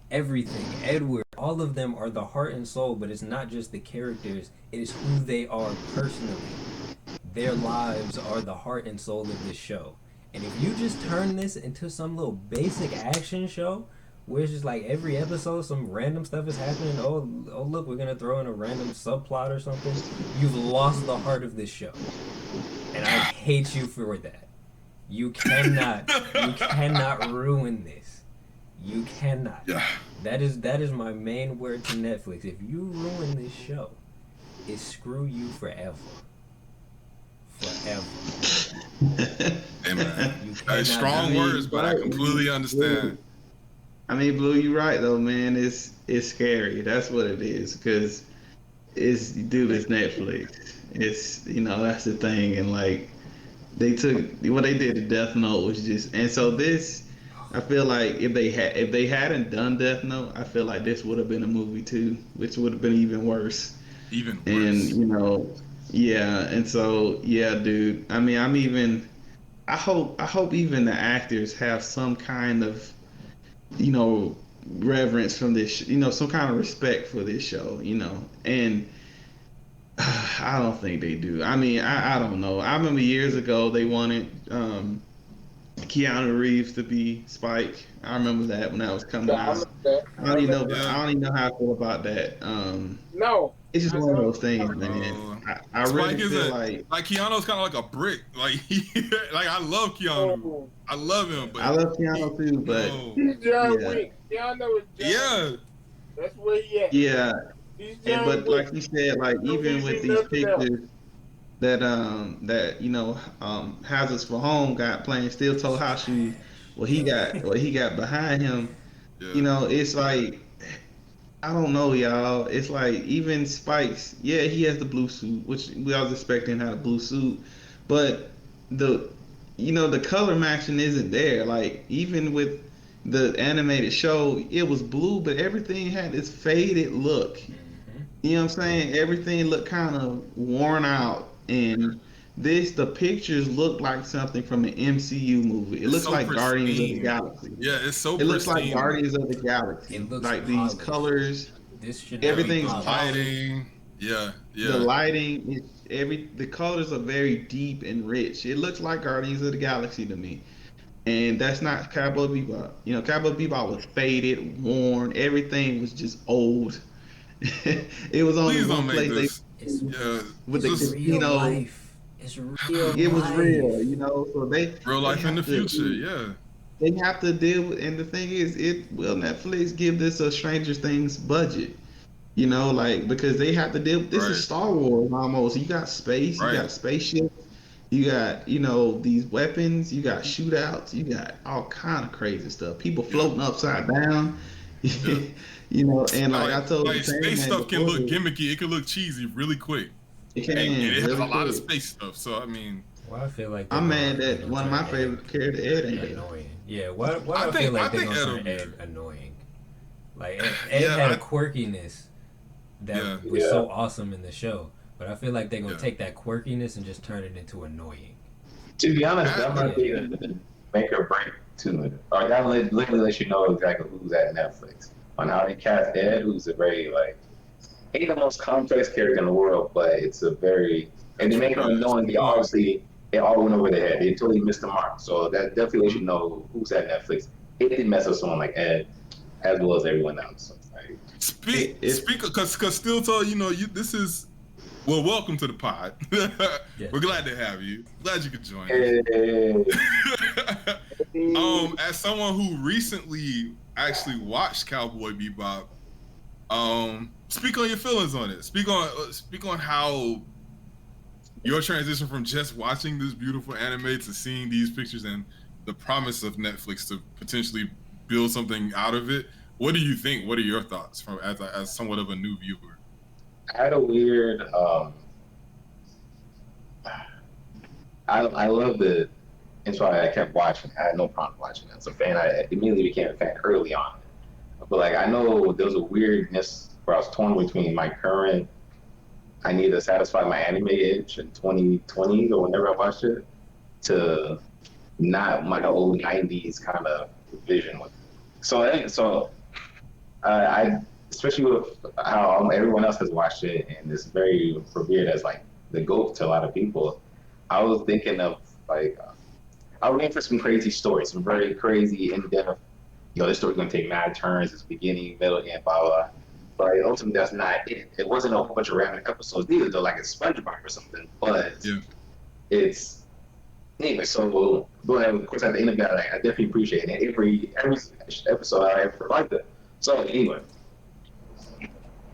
everything, Edward, all of them are the heart and soul, but it's not just the characters, it is who they are personally. Their lives are the heart and soul of this show. And if you just turn this into some little basic action show, where it's just like every episode some random stuff is happening, oh look, we're gonna throw in a random subplot or something, you've lost the heart of this show. And I hate you for that. You cannot ruin this. You cannot. Yeah. That is my main word to Netflix. If you ruin this show, it screw you forever. Hey man, strong words, but I completely understand. I mean, Blue, you're right though, man. It's scary. That's what it is, because it's Netflix. It's that's the thing, and like they took what they did to Death Note was just, and so this, I feel like if they hadn't done Death Note, I feel like this would have been a movie too, which would have been even worse. Even worse. And yeah, and so dude. I mean, I hope even the actors have some kind of reverence from this, some kind of respect for this show, and I don't think they do. I mean, I don't know. I remember years ago they wanted Keanu Reeves to be Spike. I remember that when that was coming out. I don't even know how I feel about that. No. It's just one of those things, man. I really feel like Keanu's kind of like a brick. Like like I love Keanu. I love him, but I love Keanu too. But he's John Wick. Keanu is John. Yeah, that's where he at. Yeah, he's John Wick. Like you said, like even with these pictures that Houses for Home got playing Steel Toe House Shoes, what he got behind him, it's like, I don't know, y'all. It's like even Spike's, he has the blue suit, which we all was expecting to have a blue suit, but the color matching isn't there. Like even with the animated show, it was blue, but everything had this faded look. Mm-hmm. You know what I'm saying? Everything looked kind of worn out, and the pictures look like something from an MCU movie. It looks like Guardians of the Galaxy. Yeah, it's so. It looks like Guardians of the Galaxy. It looks like polished. These colors. Everything's lighting. Yeah. The lighting, the colors are very deep and rich. It looks like Guardians of the Galaxy to me, and that's not Cowboy Bebop. Cowboy Bebop was faded, worn. Everything was just old. It was only one place with the life. It's real. It was real, so real life in the future, They have to deal with, and the thing is, will Netflix give this a Stranger Things budget? Because they have to deal. This is Star Wars almost. You got space, you got spaceships, you got these weapons, you got shootouts, you got all kind of crazy stuff. People floating upside down. And like I told you, space stuff can look gimmicky. It can look cheesy really quick. It can and it has really a lot of quick. space stuff. So I mean, Well, I feel like I'm mad that one of my favorite characters, Ed, ain't there. annoying. Yeah, why do I feel like they're gonna turn Ed annoying? Like Ed had a quirkiness that was so awesome in the show, but I feel like they're gonna take that quirkiness and just turn it into annoying. To be honest, that might be the make or break to it, or that literally lets you know exactly who's at Netflix on how they cast Ed, who's a very like ain't the most complex character in the world, but it's a very and they make him knowing they obviously it all went over their head. They totally missed the mark. So that definitely lets you know who's at Netflix. It didn't mess with someone like Ed as well as everyone else. So, like, speak, because still tell this is. Well, welcome to the pod. We're glad to have you. Glad you could join us. As someone who recently actually watched Cowboy Bebop, speak on your feelings on it. Speak on how your transition from just watching this beautiful anime to seeing these pictures and the promise of Netflix to potentially build something out of it. What do you think? What are your thoughts from as somewhat of a new viewer? I had a weird. I love the. That's why I kept watching. I had no problem watching it. As a fan, I immediately became a fan early on. But like, I know there was a weirdness where I was torn between my current. I need to satisfy my anime itch in 2020 or whenever I watched it, to not my old 90s kind of vision with it. So I. Especially with how everyone else has watched it and it's very revered as like the GOAT to a lot of people, I was thinking of like, I was waiting for some crazy stories, some very crazy, in-depth, this story's gonna take mad turns, it's beginning, middle, and blah, blah. But ultimately that's not it. It wasn't a whole bunch of random episodes either, though, like it's SpongeBob or something, but it's, anyway, so go ahead, of course at the end of that, I definitely appreciate it. Every episode I ever liked it. So anyway,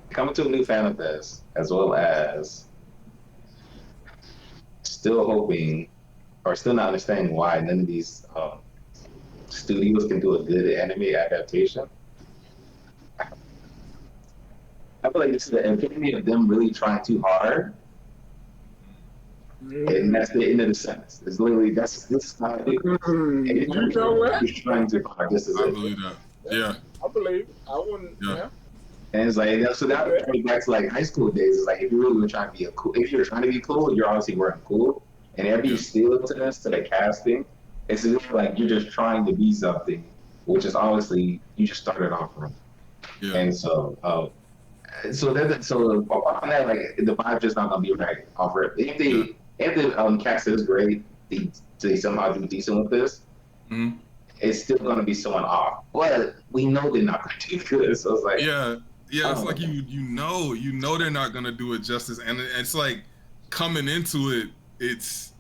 coming to a new fan of this, as well as still hoping or still not understanding why none of these studios can do a good anime adaptation. I feel like this is the epitome of them really trying too hard. And that's the end of the sentence. It's literally, this is how it is. You know what? You're trying too hard. This is I believe that. Yeah. I believe. I wouldn't. Yeah. And it's like, so that brings back to like high school days. It's like, if you really were trying to be if you're trying to be cool, you're obviously wearing cool. And every seriousness to the casting, it's like you're just trying to be something, which is obviously you just started off wrong. Yeah. And so, on that, like the vibe just not gonna be right off rip. If the cast is great, they somehow do decent with this. Mm-hmm. It's still gonna be someone off. But we know they're not gonna do good. So it's like it's like you know they're not gonna do it justice, and it's like coming into it, it's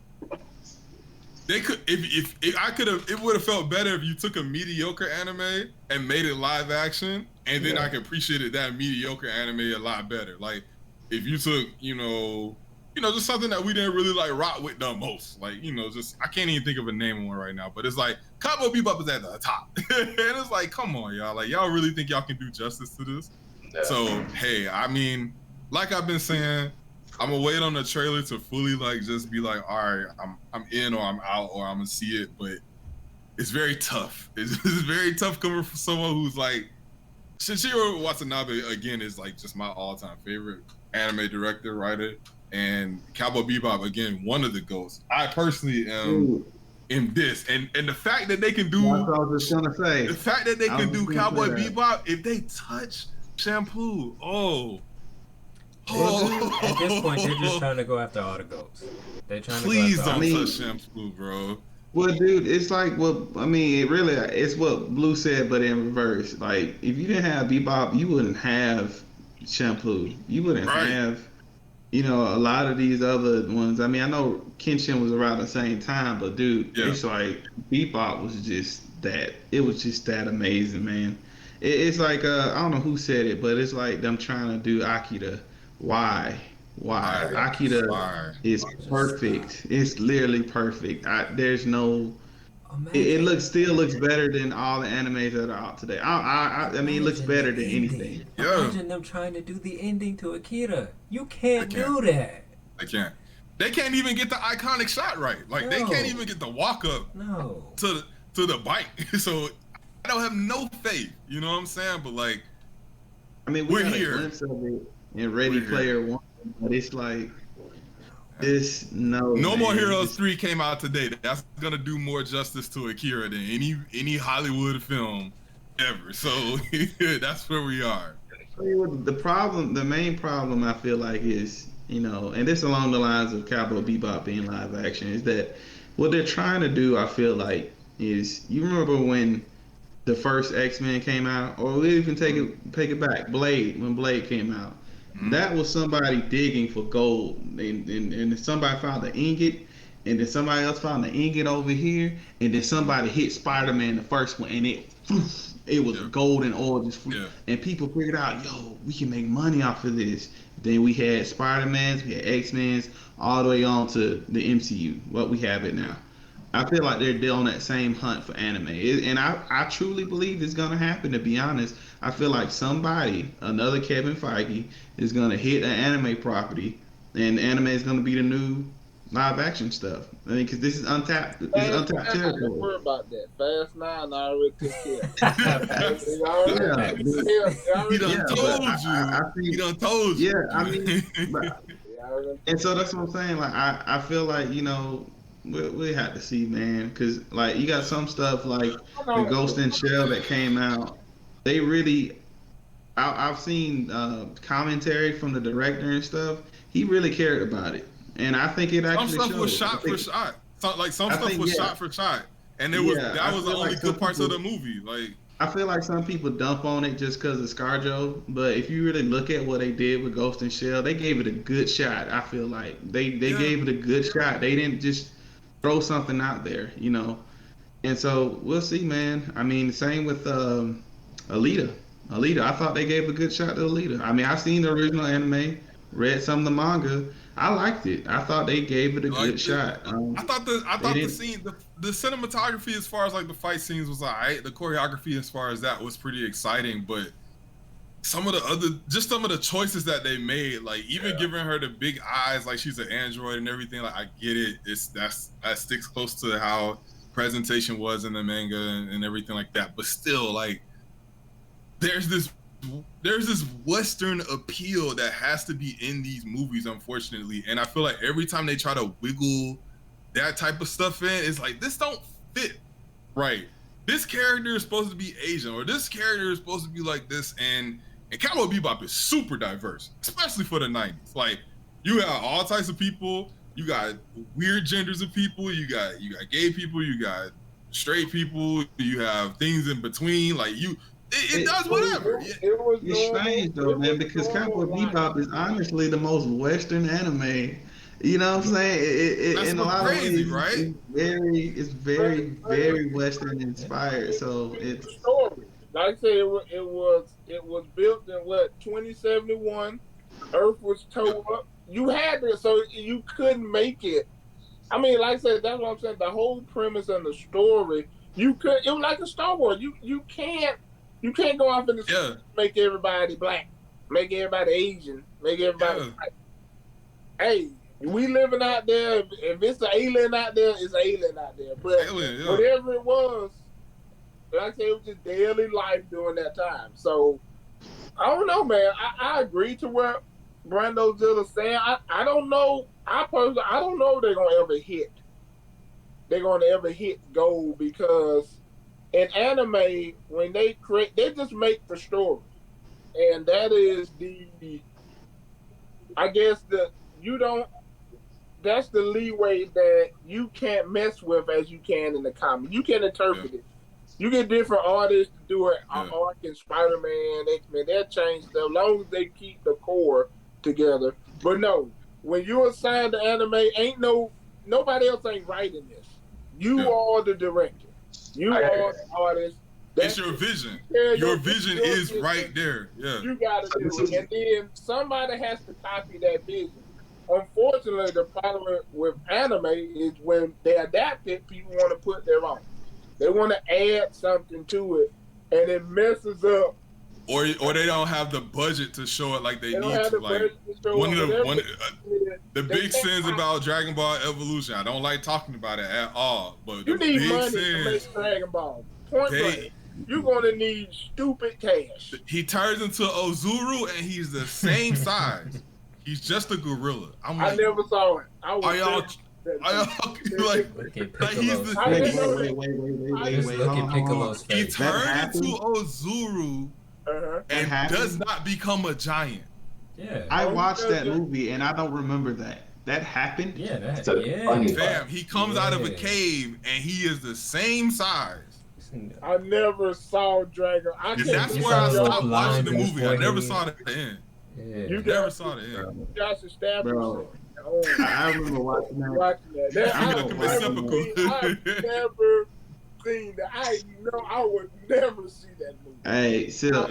they could if I could have it would have felt better if you took a mediocre anime and made it live action, and then I could appreciate that mediocre anime a lot better. Like if you took just something that we didn't really like rock with the most, like just I can't even think of a name of one right now, but it's like Cowboy Bebop is at the top, and it's like come on y'all, like y'all really think y'all can do justice to this? Yeah. So hey, I mean, like I've been saying, I'm gonna wait on the trailer to fully like just be like, all right, I'm in or I'm out or I'm gonna see it, but it's very tough. It's very tough coming from someone who's like Shinjiro Watanabe again is like just my all-time favorite anime director, writer, and Cowboy Bebop again one of the GOATs. I personally am in this, and the fact that they can do Cowboy Bebop if they touch Shampoo, at this point, they're just trying to go after all the GOATs. They're trying Please to don't touch Shampoo, bro. Well, dude, it's like it's what Blue said, but in reverse. Like, if you didn't have Bebop, you wouldn't have Shampoo. You wouldn't have, a lot of these other ones. I mean, I know Kenshin was around the same time, but dude, it's like Bebop was just that. It was just that amazing, man. It's like I don't know who said it, but it's like them trying to do Akira. Why? Akira is perfect. It's literally perfect. There's no. It still looks better than all the animes that are out today. I mean, it looks better than anything. Imagine them trying to do the ending to Akira. You can't do that. They can't. They can't even get the iconic shot right. Like they can't even get the walk up to the bike. So I don't have no faith. You know what I'm saying? But like, I mean, we're here. A glimpse of it in Ready Player One, but it's like this. No More Heroes 3 came out today. That's gonna do more justice to Akira than any Hollywood film ever. So that's where we are. The main problem I feel like is, you know, and this along the lines of Cowboy Bebop being live action, is that what they're trying to do, I feel like, is, you remember when the first X-Men came out, or we even take it back, when Blade came out, that was somebody digging for gold, and somebody found the ingot, and then somebody else found the ingot over here, and then somebody hit Spider-Man, the first one, and it was gold and oil just and people figured out, yo, we can make money off of this. Then we had Spider-Mans, we had X-Men's, all the way on to the MCU, what we have it now. I feel like they're on that same hunt for anime. And I truly believe it's going to happen, to be honest. I feel like another Kevin Feige, is going to hit an anime property, and anime is going to be the new live action stuff. I mean, because this is untapped. This is untapped territory. Don't worry about that. Fast 9 already took care. He done told you. Yeah, I mean, and so that's what I'm saying. Like, I feel like, you know, we have to see, man, because like you got some stuff like the Ghost in Shell that came out. They really, I've seen commentary from the director and stuff. He really cared about it. And I think it actually some stuff was shot for shot. Some stuff was shot for shot, and that was the only good parts of the movie. Like, I feel like some people dump on it just because of ScarJo, but if you really look at what they did with Ghost in Shell, they gave it a good shot. I feel like they gave it a good shot. They didn't just throw something out there, you know. And so we'll see, man. I mean, same with Alita. I thought they gave a good shot to Alita. I mean, I've seen the original anime, read some of the manga. I liked it. I thought they gave it a good shot. I thought the scene, the cinematography as far as like the fight scenes was alright. The choreography as far as that was pretty exciting, but some of the choices that they made, like even giving her the big eyes, like she's an android and everything. Like, I get it. That sticks close to how presentation was in the manga and everything like that. But still, like, there's this Western appeal that has to be in these movies, unfortunately. And I feel like every time they try to wiggle that type of stuff in, it's like, this don't fit right. This character is supposed to be Asian, or this character is supposed to be like this. And Cowboy Bebop is super diverse, especially for the 90s. Like, you have all types of people. You got weird genders of people. You got gay people. You got straight people. You have things in between. Like, it does whatever. It's strange though, man, because Cowboy Bebop is honestly the most Western anime. You know what I'm saying? That's in a lot crazy, of ways, right? It's very Western inspired. So it's story. Like I said, it was built in what, 2071. Earth was towed up. You had to, so you couldn't make it. I mean, like I said, that's what I'm saying. The whole premise and the story, it was like a Star Wars. You can't go off in the make everybody black, make everybody Asian, make everybody white. Hey, we living out there. If it's an alien out there, it's an alien out there. But whatever it was, like I said, it was just daily life during that time. So I don't know, man. I agree to what Brando Zilla's saying. I don't know. I don't know if they're gonna ever hit. They're gonna ever hit gold, because in anime, when they create, they just make the story, and that is that's the leeway that you can't mess with as you can in the comic. You can interpret it. You get different artists to do it. Arc and Spider-Man, X-Men, they'll change stuff as long as they keep the core together. But no, when you're assigned to anime, nobody else ain't writing this. You are the director. You are the artist. It's your vision. Your vision is right there. Yeah. You gotta do it. And then somebody has to copy that vision. Unfortunately, the problem with anime is when they adapt it, people want to put their own. They want to add something to it, and it messes up or they don't have the budget to show it like they They don't need have to. the Like budget to show one of it, the whatever. the They big can't sins find- about Dragon Ball Evolution. I don't like talking about it at all, but You the need big money to sins. make Dragon Ball. Point They- blank. You're gonna need stupid cash. He turns into Ozuru and he's the same size. He's just a gorilla. I'm I like, never saw it. I was are y'all like Look at like he's Piccolo's the I didn't know Wait. Just look hold at on. Piccolo's he face. That turns happened? into Ozuru Uh-huh. and happened? does not become a giant. Yeah. I watched that movie and I don't remember that. That happened? Yeah, that. It's a Yeah. funny- Fam, he comes out of a Yeah. cave and he is the same size. I never saw Dragon. I And can't that's You where I saw stopped those watching the lines movie. I never before saw the end. Yeah. You Never saw the end. just established Bro. it. Oh, I remember watching that. watching that. That I'm I've gonna commit never seppuku. seen- I've never seen that. I know I would never see that movie. Hey, Silk,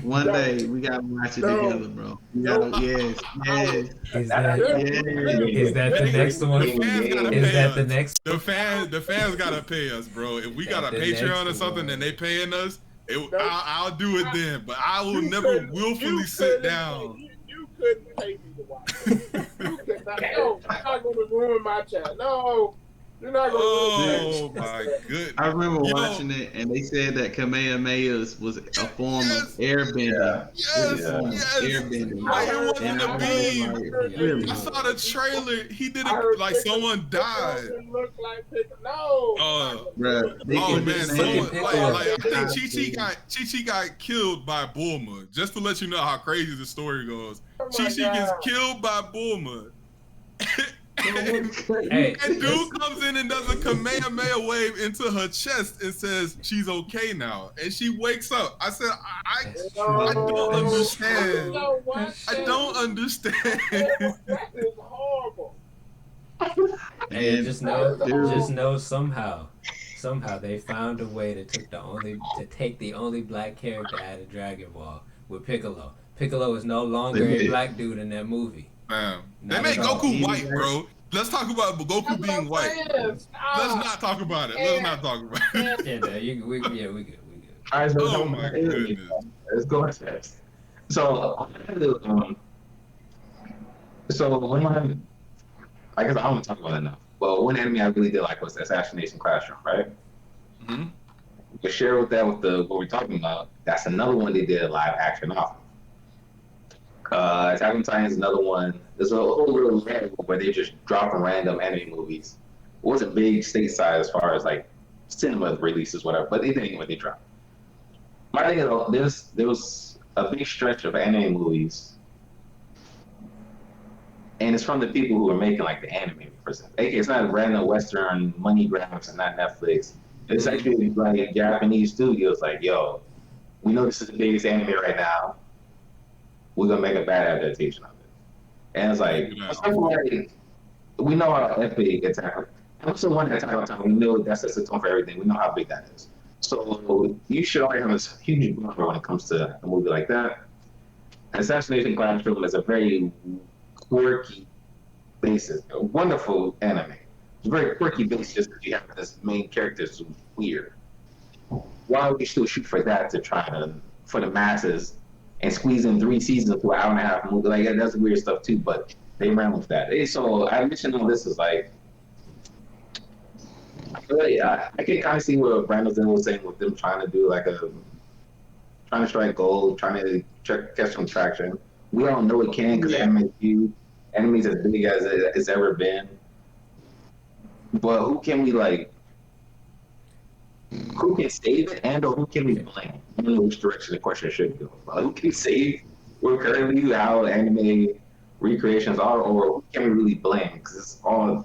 one day we gotta watch it No. together, bro. We gotta, yes. Is that the next one? The fans gotta Is pay that the us. next? The fans gotta pay us, bro. If we got a The Patreon or next something one. and they paying us, No. I'll do it then. But I will You never couldn't- willfully you sit couldn't down. pay- You couldn't pay me to watch it. You could not. No, I'm not going to ruin my child. No, you're not going to ruin Oh my goodness. I remember Yo. watching it, and they said that Kamehamehas was a form Yes. of airbending. Yes, Yeah. yes. Airbending. I heard one in And the I was beam. like, really? I saw the trailer. He did I it heard like Piccolo- someone died. Piccolo look like Piccolo. No. Bruh, they Oh could man, say someone, Piccolo. like I think Piccolo. Chi got killed by Bulma. Just to let you know how crazy the story goes. Oh my Chi gets God. killed by Bulma. Hey, And dude comes in and does a Kamehameha wave into her chest and says she's okay now. And she wakes up. I said, I don't understand. I don't understand. That is horrible. Hey, And- just know somehow they found a way to take the only black character out of Dragon Ball with Piccolo. Piccolo is no longer a black dude in that movie. Man, they Not made at all. Goku white, bro. Let's talk about Goku being white. Let's not talk about it. Let's not talk about it. Yeah, no, we good. All right, so Oh my goodness. Let's go next. So, I guess I don't want to talk about it now. Well, one anime I really did like was Assassination Classroom, right? Mhm. We share with that with what we're talking about. That's another one they did a live action off. Attack on Titan is another one. There's a whole little level where they're just dropping random anime movies. It wasn't big stateside as far as like cinema releases, whatever, but they didn't when they dropped. My thing is, there was a big stretch of anime movies, and it's from the people who are making like the anime. It's not random Western money grabs and not Netflix. It's actually like Japanese studios. Like, yo, we know this is the biggest anime right now. We're gonna make a bad adaptation of it. And it's like, we know how epic Attack on Titan. Also, one Attack on Titan, we know that sets the tone for everything. We know how big that is. So you should already have this huge buffer when it comes to a movie like that. Assassination Classroom is a very quirky basis, a wonderful anime. It's a very quirky basis just because you have this main character who's weird. Why would you still shoot for that to try to, for the masses, and squeeze in 3 seasons to an hour and a half movie? Like, that's weird stuff too, but they ran with that. So I mentioned all this is like, I can kind of see what Brandon was saying with them trying to do like trying to strike gold, trying to catch some traction. We all know it can because anime is huge. Anime is as big as it's ever been. But who can we like? Who can save it, and or who can we blame? I don't know which direction the question should go. Who can save what currently how anime recreations are, or who can we really blame? Because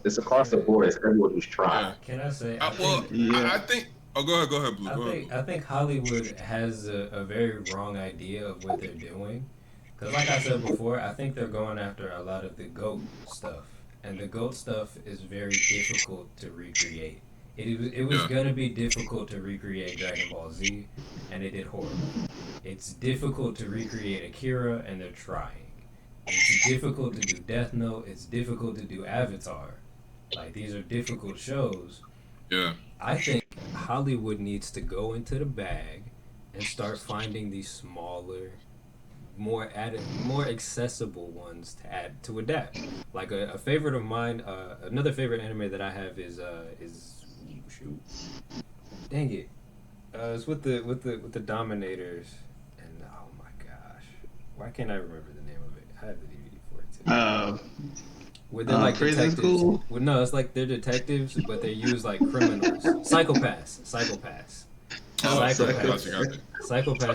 it's across the board. It's everyone who's trying. Can I say? I think. Oh, go ahead, Blue. I think Hollywood has a very wrong idea of what they're doing. Because like I said before, I think they're going after a lot of the GOAT stuff. And the GOAT stuff is very difficult to recreate. It was going to be difficult to recreate Dragon Ball Z, and it did horrible. It's difficult to recreate Akira, and they're trying. It's difficult to do Death Note. It's difficult to do Avatar. Like, these are difficult shows. Yeah. I think Hollywood needs to go into the bag and start finding these smaller, more accessible ones to adapt. Like a favorite of mine, another favorite anime that I have is shoot, dang it, it's with the Dominators, and oh my gosh, why can't I remember the name of it? I have the DVD for it too. Where they're like Prison detectives. School? Well, no, it's like they're detectives, but they use like criminals. Psychopaths. Psychopaths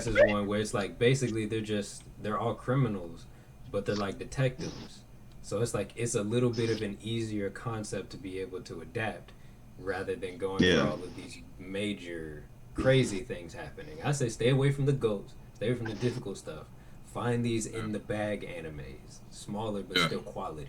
is one where it's like basically they're all criminals, but they're like detectives. So it's like it's a little bit of an easier concept to be able to adapt rather than going through all of these major crazy things happening. I say stay away from the goats, stay away from the difficult stuff. Find these in the bag animes, smaller but still quality.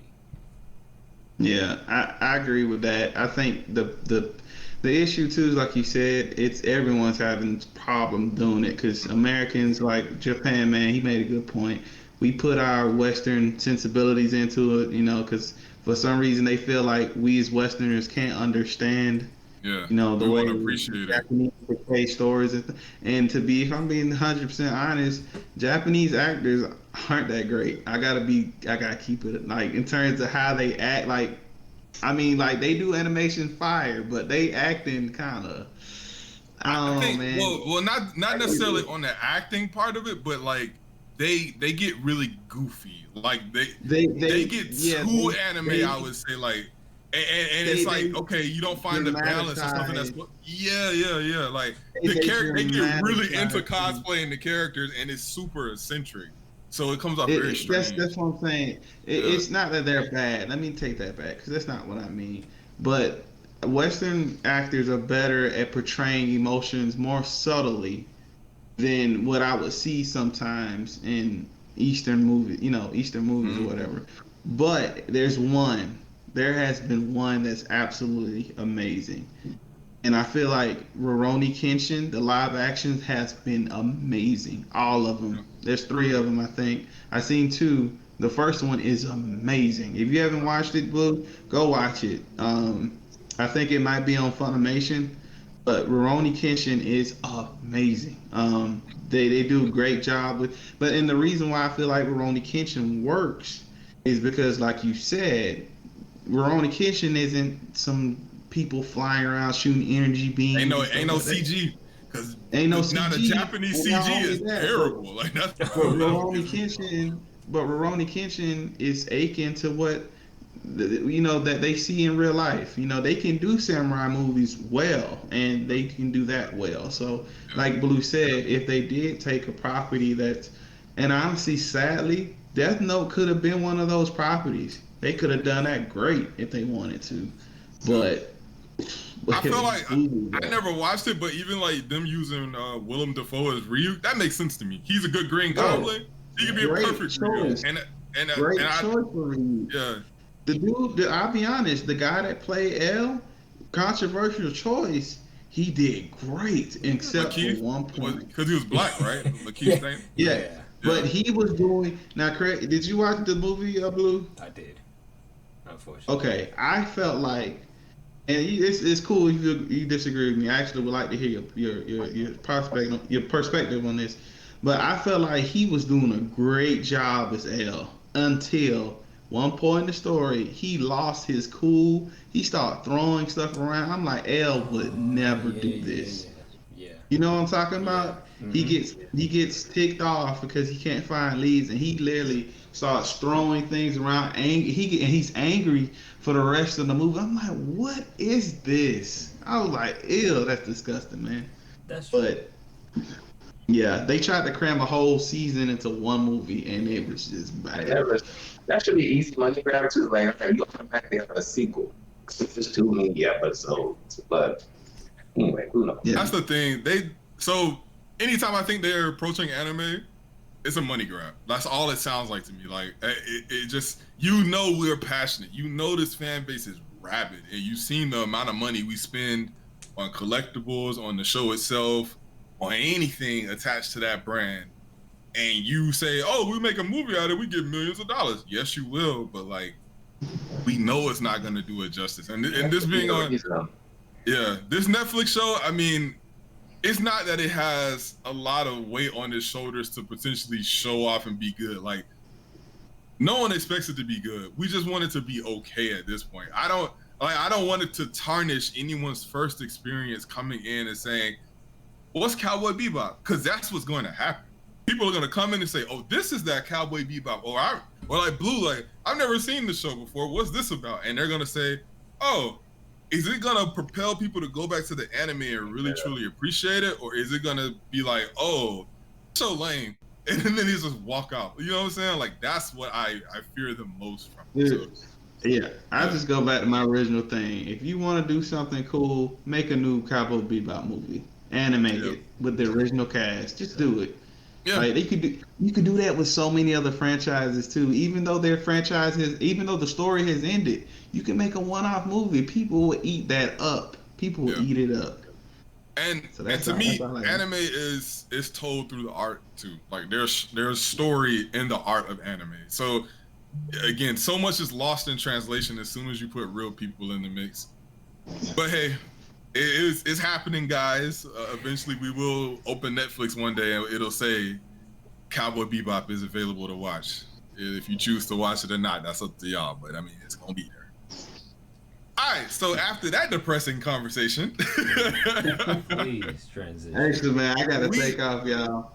Yeah, I agree with that. I think the issue too is like you said, it's everyone's having problem doing it because Americans, like Japan, man, he made a good point. We put our Western sensibilities into it, because for some reason they feel like we as Westerners can't understand. Yeah, The way Japanese portray stories, and to be, if I'm being 100% honest, Japanese actors aren't that great. I gotta keep it like in terms of how they act. Like, I mean, like they do animation fire, but they acting kind of. I think, man. Well, not necessarily on the acting part of it, but like they get really goofy. Like they get too anime. I would say like. And it's like, okay, you don't find the balance or something that's yeah. Like the character, they get really into cosplaying the characters, and it's super eccentric, so it comes off very strange. That's what I'm saying. It's not that they're bad. Let me take that back because that's not what I mean. But Western actors are better at portraying emotions more subtly than what I would see sometimes in Eastern movies, or whatever. But there has been one that's absolutely amazing. And I feel like Rurouni Kenshin, the live action, has been amazing. All of them. There's 3 of them, I think. I've seen 2. The first one is amazing. If you haven't watched it, Blue, go watch it. I think it might be on Funimation, but Rurouni Kenshin is amazing. They do a great job with, and the reason why I feel like Rurouni Kenshin works is because, like you said, Rurouni Kenshin isn't some people flying around shooting energy beams. Ain't no CG. Because CG. The Japanese CG is terrible. Like that's Rurouni Kenshin is akin to what that they see in real life. They can do samurai movies well, and they can do that well. So, like Blue said, if they did take a property and honestly, sadly, Death Note could have been one of those properties. They could have done that great if they wanted to, but I feel like I never watched it. But even like them using Willem Dafoe as Ryu, that makes sense to me. He's a good Green Goblin. He could be a perfect Ryu. Great choice for Ryu. Yeah. The dude, I'll be honest, the guy that played L, controversial choice. He did great, except for one point. Because he was black, right? Lakeith's name. Yeah. But he was doing now. Craig, did you watch the movie Blue? I did. Unfortunately. Okay, I felt like, and it's cool if you disagree with me. I actually would like to hear your perspective on this. But I felt like he was doing a great job as L until one point in the story he lost his cool. He started throwing stuff around. I'm like, L would never do this. Yeah. You know what I'm talking about? Mm-hmm. He gets ticked off because he can't find leads, and he literally starts throwing things around. He's angry for the rest of the movie. I'm like, what is this? I was like, ew, that's disgusting, man. That's true. But yeah, they tried to cram a whole season into one movie, and it was just bad. That should be easy money grab too. Like, okay, you come back there for a sequel. It's just too many episodes, but anyway, who knows? Yeah. That's the thing. So anytime I think they're approaching anime, it's a money grab. That's all it sounds like to me. Like it just, we're passionate. This fan base is rabid, and you've seen the amount of money we spend on collectibles, on the show itself, on anything attached to that brand. And you say, "Oh, we make a movie out of it, we get millions of dollars." Yes, you will, but like, we know it's not going to do it justice. And this being on, this Netflix show, I mean, it's not that it has a lot of weight on its shoulders to potentially show off and be good. Like, no one expects it to be good. We just want it to be okay at this point. I don't want it to tarnish anyone's first experience coming in and saying, what's Cowboy Bebop? Because that's what's going to happen. People are going to come in and say, oh, this is that Cowboy Bebop. Or like Blue, like, I've never seen the show before. What's this about? And they're going to say, oh, is it going to propel people to go back to the anime and really, truly appreciate it? Or is it going to be like, oh, so lame. And then they just walk out. You know what I'm saying? Like, that's what I fear the most from it. Yeah, I just go back to my original thing. If you want to do something cool, make a new Cowboy Bebop movie. Animate it with the original cast. Just do it. Yeah. Like you could do that with so many other franchises too. Even though their franchise even though the story has ended, you can make a one-off movie. People will eat that up. People will eat it up. And to me, anime is told through the art too. Like there's story in the art of anime. So again, so much is lost in translation as soon as you put real people in the mix. But hey, it's happening, guys. Eventually, we will open Netflix one day and it'll say Cowboy Bebop is available to watch. If you choose to watch it or not, that's up to y'all. But I mean, it's gonna be there. All right, so after that depressing conversation, please transition. Actually, man, I gotta take off, y'all.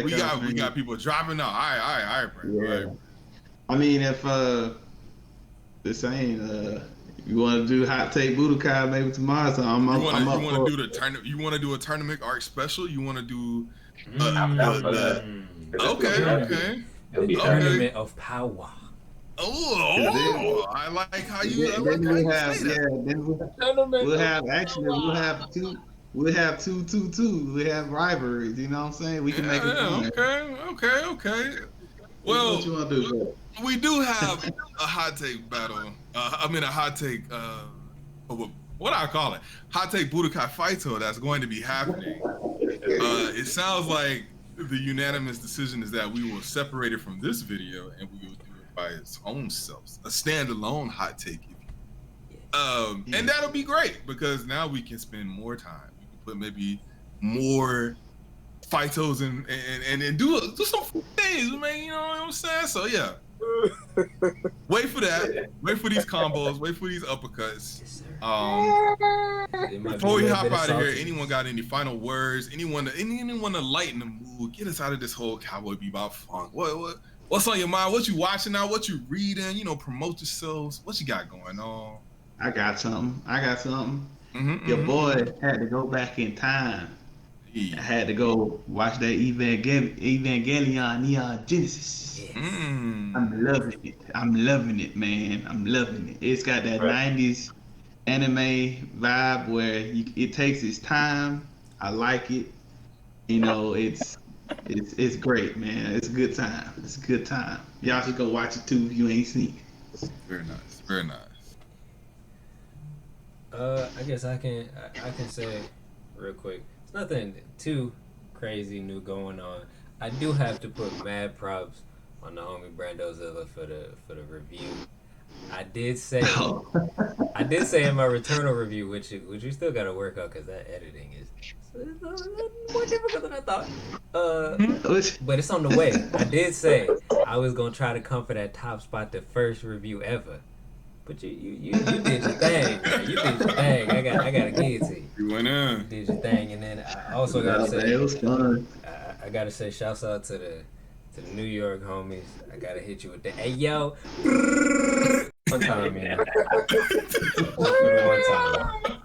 We got people dropping out. All right, yeah. I mean, if this ain't you want to do hot take Budokai maybe tomorrow, so I'm up. You want to do a tournament arc special? You want to do? Okay. Tournament of power. Oh, I like how you. We'll have two. We have rivalries. You know what I'm saying? We can make it fun. Okay. Well, what you want to do, bro? We do have a hot take battle. A hot take. What do I call it? Hot take Budokai Fighto that's going to be happening. It sounds like the unanimous decision is that we will separate it from this video and we will do it by its own self, a standalone hot take. And that'll be great because now we can spend more time. We can put maybe more Fightos and do some things, man. You know what I'm saying? So yeah. Wait for that. Wait for these combos. Wait for these uppercuts. Before we hop out of here, anyone got any final words? Anyone to lighten the mood? Get us out of this whole Cowboy Bebop funk. What's on your mind? What you watching now? What you reading? You know, promote yourselves. What you got going on? I got something. Your boy had to go back in time. Yeah. I had to go watch that Evangelion Neon Genesis. Yes. I'm loving it, man. I'm loving it. It's got that 90s anime vibe where it takes its time. I like it. You know, it's great, man. It's a good time. Y'all should go watch it too if you ain't seen it. Very nice. I guess I can say real quick. Nothing too crazy new going on. I do have to put mad props on the homie Brandozilla for the review. I did say in my Returnal review, which we still got to work out because that editing is more difficult than I thought. But it's on the way. I did say I was gonna try to come for that top spot, the first review ever. But you did your thing, man. You did your thing. I gotta give it to you. You went in. You did your thing, and then I also gotta say, it was fun. I gotta say, shouts out to the New York homies. I gotta hit you with the hey yo. One time, man. One time.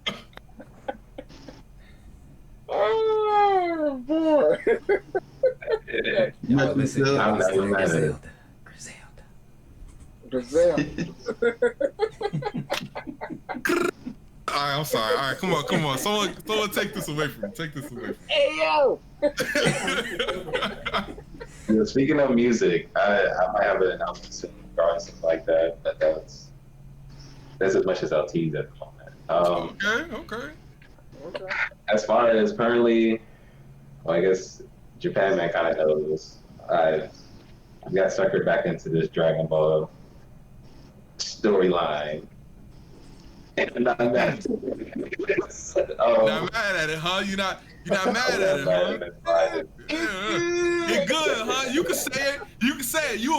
Oh boy. Y'all listen to Griselda. All right, I'm sorry. All right, come on. Someone take this away from me. Hey yo. Speaking of music, I might have an announcement soon regarding something like that. That's as much as I'll tease at the moment. Okay. As far as currently, well, I guess Japan man kind of knows. I got suckered back into this Dragon Ball storyline. Not mad. Not mad at it, huh? You're not mad at it, huh? Yeah. It's good, huh? You can say it. You can say it. You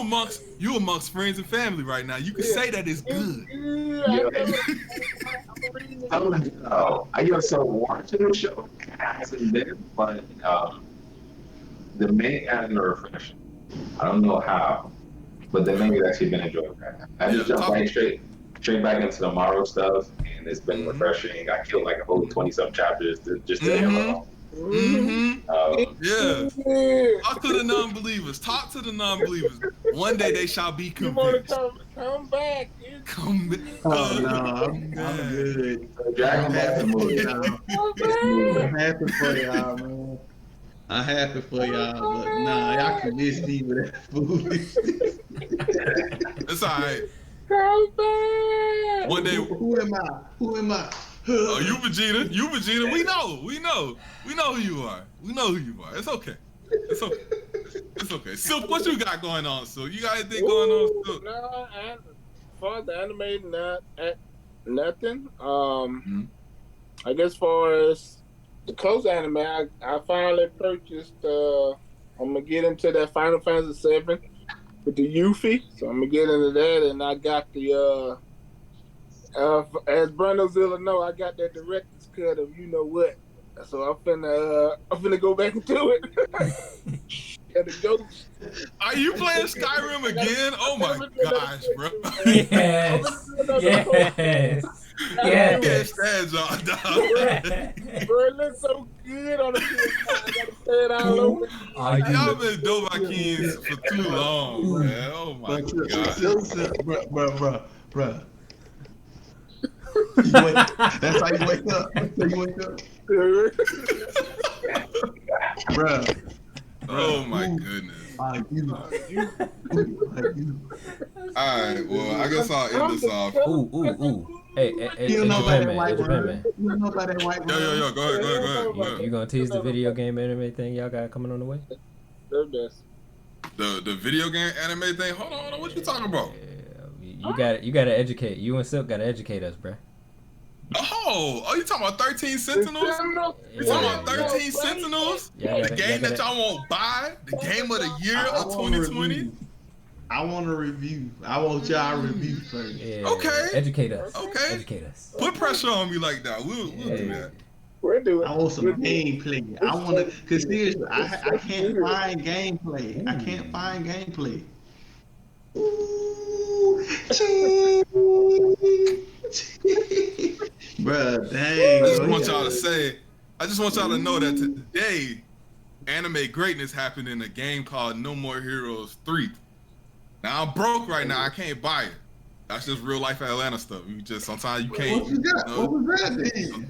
amongst friends and family right now. You can say that it's good. I get so watching the show hasn't been, but the main anime refreshing. I don't know how, but the main has actually been enjoyable. I just jumped right straight back into the Morrow stuff, and it's been refreshing. I killed like a whole 20-some chapters just to him alone. Yeah. Talk to the non-believers. Talk to the non-believers. One day they shall be convinced. Come back. Oh no, I'm good. Dragon Ball movie. I'm happy for y'all, man. I'm happy for y'all, but nah, y'all convinced me with that foolishness. It's all right. Come back. One day. Who am I? Oh, you Vegeta. We know who you are. It's okay. Silk, what you got going on, Silk? You got anything going on, Silk? No, as far as the anime, nothing. I guess as far as the close anime, I finally purchased. I'm gonna get into that Final Fantasy VII with the Yuffie, so I'm gonna get into that, and I got the as Brandozilla know, I got that director's cut of you know what, so I'm finna go back into it. And the jokes. Are you playing Skyrim again? Oh my gosh, bro! Yes. I can't stand y'all, dog. Bro, it looks so good on the PS5. I gotta say it all over. Y'all been Dovahkiins for too long, man. Oh my god. Bruh. That's how you wake up. Bruh. Oh my goodness. Alright, well, I guess I'll end this off. Ooh. Hey, You don't know about that Japan white man. man. You don't know about that white man. Yo, go ahead. You gonna tease the video game anime thing y'all got coming on the way? The video game anime thing? Hold on, what you talking about? Yeah, you gotta educate. You and Silk gotta educate us, bruh. Oh, you talking about 13 Sentinels? You talking about 13 Sentinels? The game that y'all won't buy? The game of the year of 2020? I want to review. I want y'all review first. Yeah, okay. Educate us. Okay. Educate us. Put pressure on me like that. We'll do that. We're doing. I want some gameplay. I want to, cause seriously, I can't find gameplay. I can't find gameplay. Ooh, bruh, dang. I just want y'all to know that today, anime greatness happened in a game called No More Heroes 3. Now I'm broke right now. I can't buy it. That's just real life Atlanta stuff. Sometimes you can't. What was that then?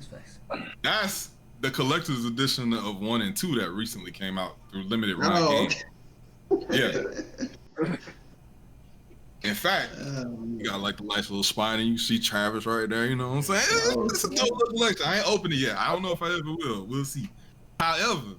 That's the collector's edition of 1 and 2 that recently came out through limited run games. Yeah. In fact, you got like the nice little spine, and you see Travis right there. You know what I'm saying? It's a dope little collection. I ain't opened it yet. I don't know if I ever will. We'll see. However,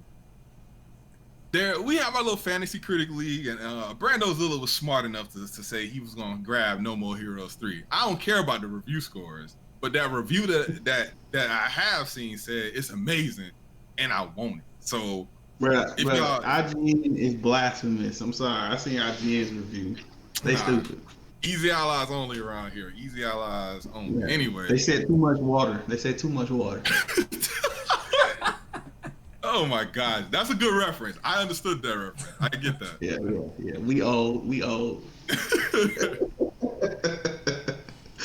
we have our little fantasy critic league, and Brandozilla was smart enough to say he was gonna grab No More Heroes 3. I don't care about the review scores, but that review that I have seen said it's amazing, and I want it. So, IGN is blasphemous. I'm sorry. I seen IGN's review. They stupid. Easy allies only around here. Easy allies only. Yeah. Anyway, they said too much water. Oh my God, that's a good reference. I understood that reference. I get that. Yeah. We old.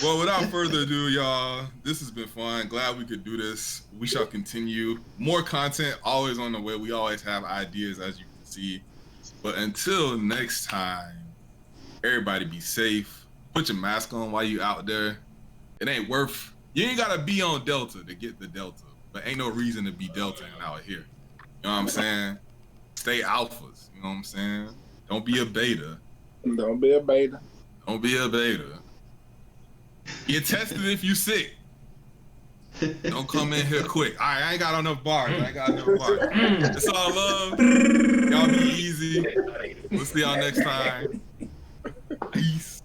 Well, without further ado, y'all, this has been fun. Glad we could do this. We shall continue. More content always on the way. We always have ideas, as you can see. But until next time, everybody be safe. Put your mask on while you out there. It ain't worth. You ain't gotta be on Delta to get the Delta, but ain't no reason to be Delta out here. You know what I'm saying? Stay alphas. You know what I'm saying? Don't be a beta. Don't be a beta. Get tested if you sick. Don't come in here quick. All right, I ain't got enough bars. It's all love. Y'all be easy. We'll see y'all next time. Peace.